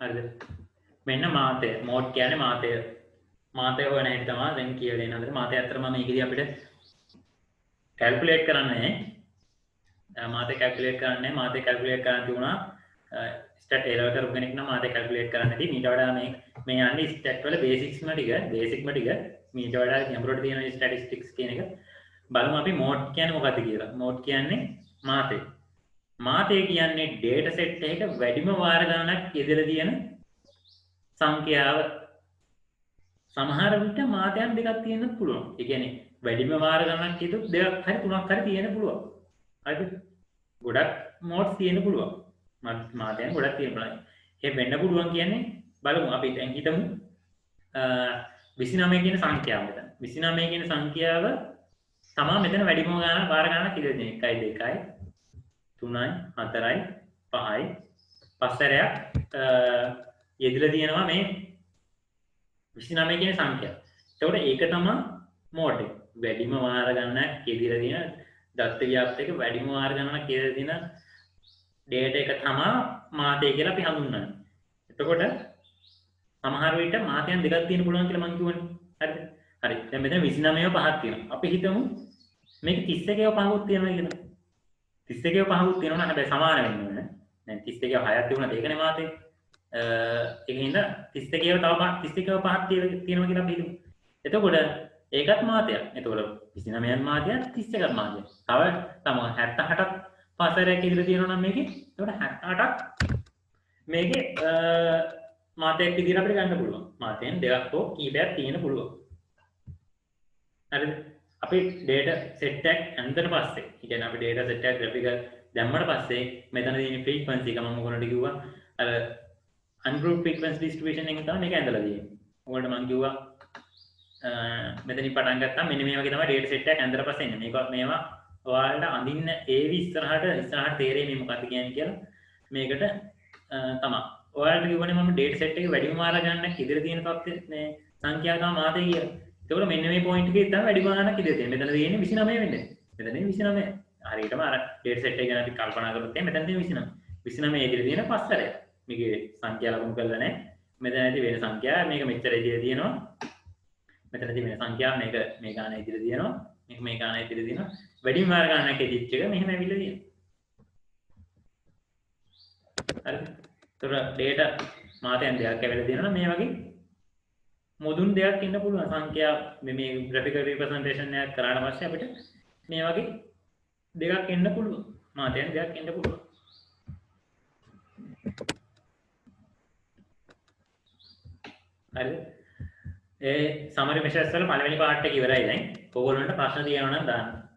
හරිද? මෙන්න මාතය. මෝඩ් කියන්නේ මාතය. මාතය හොයන හැටි තමයි දැන් කියලා දෙන හතර. මාතය අතර මම මේකදී අපිට කැල්කියුලේට් කරන්නේ මාතය කැල්කියුලේට් කරන්නේ මාතය කැල්කියුලේට් කරන්න තිබුණා ස්ටැට් A level කරපු කෙනෙක් නම් මාතය කැල්කියුලේට් කරන්න නැති ඊට වඩා මේ යන්නේ ස්ටැට් වල බේසික්ස්ම ටික ඊට වඩා ගැඹුරට තියෙන ස්ටැටිස්ටික්ස් කියන එක බලමු අපි මෝඩ් කියන්නේ මොකක්ද කියලා. මෝඩ් කියන්නේ මාතය. මාතය කියන්නේ ඩේටා සෙට් එකක වැඩිම වාර ගණනක් ඉදලා තියෙන සංඛ්‍යාව. සමහර විට මාතයන් දෙකක් තියෙන්නත් පුළුවන්. ඒ කියන්නේ වැඩිම වාර ගණනක් කියතොත් දෙකක් හරි තුනක් හරි තියෙන්න පුළුවන්. හරිද? ගොඩක් මෝඩ්ස් තියෙන්න පුළුවන්. මාතයන් ගොඩක් තියෙන්න පුළුවන්. ඒ වෙන්න පුළුවන් කියන්නේ බලමු අපි දැන් හිතමු 29 කියන සංඛ්‍යාව මෙතන. 29 කියන සංඛ්‍යාව තමයි මෙතන වැඩිම ගණන වාර ගණනක් ඉදලා තියෙන්නේ. 1 2යි 3යි 4යි 5යි පස්තරයක් යෙදලා තියෙනවා මේ 29 කියන සංඛ්‍යාව. එතකොට ඒක තමයි මෝඩ් එක. වැඩිම වාර ගණනක් යෙදලා තියෙන දත්ත ව්‍යාප්තයක වැඩිම වාර ගණනක් යෙදලා තියෙන ඩේටා එක තමයි මාතය කියලා අපි හඳුන්වන්නේ. එතකොට සමහර විට මාතයන් දෙකක් තියෙන්න පුළුවන් කියලා මම කියවනේ. හරිද? හරි. දැන් මෙතන 29ව පහක් තියෙනවා. අපි හිතමු මේක 31ව පහකුත් තියෙනවා කියලා. 31ව පහකුත් තියෙනවා නම් හැබැයි සමාන වෙන්න ඕනේ. දැන් 31ව 6ක් තිබුණා ඒකනේ මාතේ. ඒකින්ද 31ව තව 31ව පහක් තියෙනවා කියලා අපි හිතමු. එතකොට ඒකත් මාතයක්. එතකොට 29න් මාතයක් 31ක් මාතයක්. තව 78ක් පස්තරයක් ඉදිරිය තියෙනවා නම් මේකේ. එතකොට 78ක් මේකේ මාතයක් විදිහට අපිට ගන්න පුළුවන්. මාතෙන් දෙකක් හෝ කීපයක් තියෙන්න පුළුවන්. හරිද? අපි data set එකක් අන්තර පස්සේ, ඒ කියන්නේ අපි data set එකක් graphical දැම්මට පස්සේ මෙතන තියෙන frequency එක මම මොකනද කිව්වා? අර ungrouped frequency distribution එකෙන් තමයි මේක ඇඳලා තියෙන්නේ. ඔයාලට මම කිව්වා මෙතනින් පටන් ගත්තාම මෙන්න මේ වගේ තමයි data set එකක් ඇඳලා පස්සේ එන්නේ. මේවා ඔයාලට අඳින්න ඒවි ඉස්සරහට තේරෙන්නේ මේ මොකක්ද කියන්නේ කියලා මේකට තමයි. ඔයාලට කිව්වනේ මම data set එකේ වැඩිම වාර ගණනක් ඉදිරිය තියෙන තත්ත්වයේ මේ සංඛ්‍යාව තමයි මාතේ කියලා. ඒකවල මෙන්න මේ පොයින්ට් එකේ තමයි වැඩිම ගණනක් ඉදිරිය තියෙන්නේ. මෙතන තියෙන්නේ 29 වෙන්නේ. මෙතන 29. හරියටම අර data set එක ගැන අපි කල්පනා කරොත් මෙතන තියෙන 29. 29 ඉදිරිය තියෙන පස්තරය. මේකේ සංඛ්‍යා ලකුණු කරලා නැහැ. මෙතන ඇති වෙන සංඛ්‍යා මේක මෙච්චර ඉදිරිය තියෙනවා. මෙතන තියෙන සංඛ්‍යාව මේක මේ ගාන ඉදිරිය තියෙනවා. මේක මේ ගාන ඉදිරිය තියෙනවා. වැඩිම වාර ගණනක් ඉදිරිච්ච එක මෙහෙම ඇවිල්ලා තියෙනවා. හරිද? ඒතර data මාතයන් දෙකක් ඇවිල්ලා තියෙනවා මේ වගේ මොදුන් දෙකක් ඉන්න පුළුවන් සංඛ්‍යා මේ graphical representation එකක් කරාට පස්සේ අපිට මේ වගේ දෙකක් එන්න පුළුවන් මාතයන් දෙකක් එන්න පුළුවන්. හරිද? ඒ summary measures වල පළවෙනි part එක ඉවරයි දැන්. ඕගොල්ලන්ට ප්‍රශ්න තියෙනවා නම් දාන්න.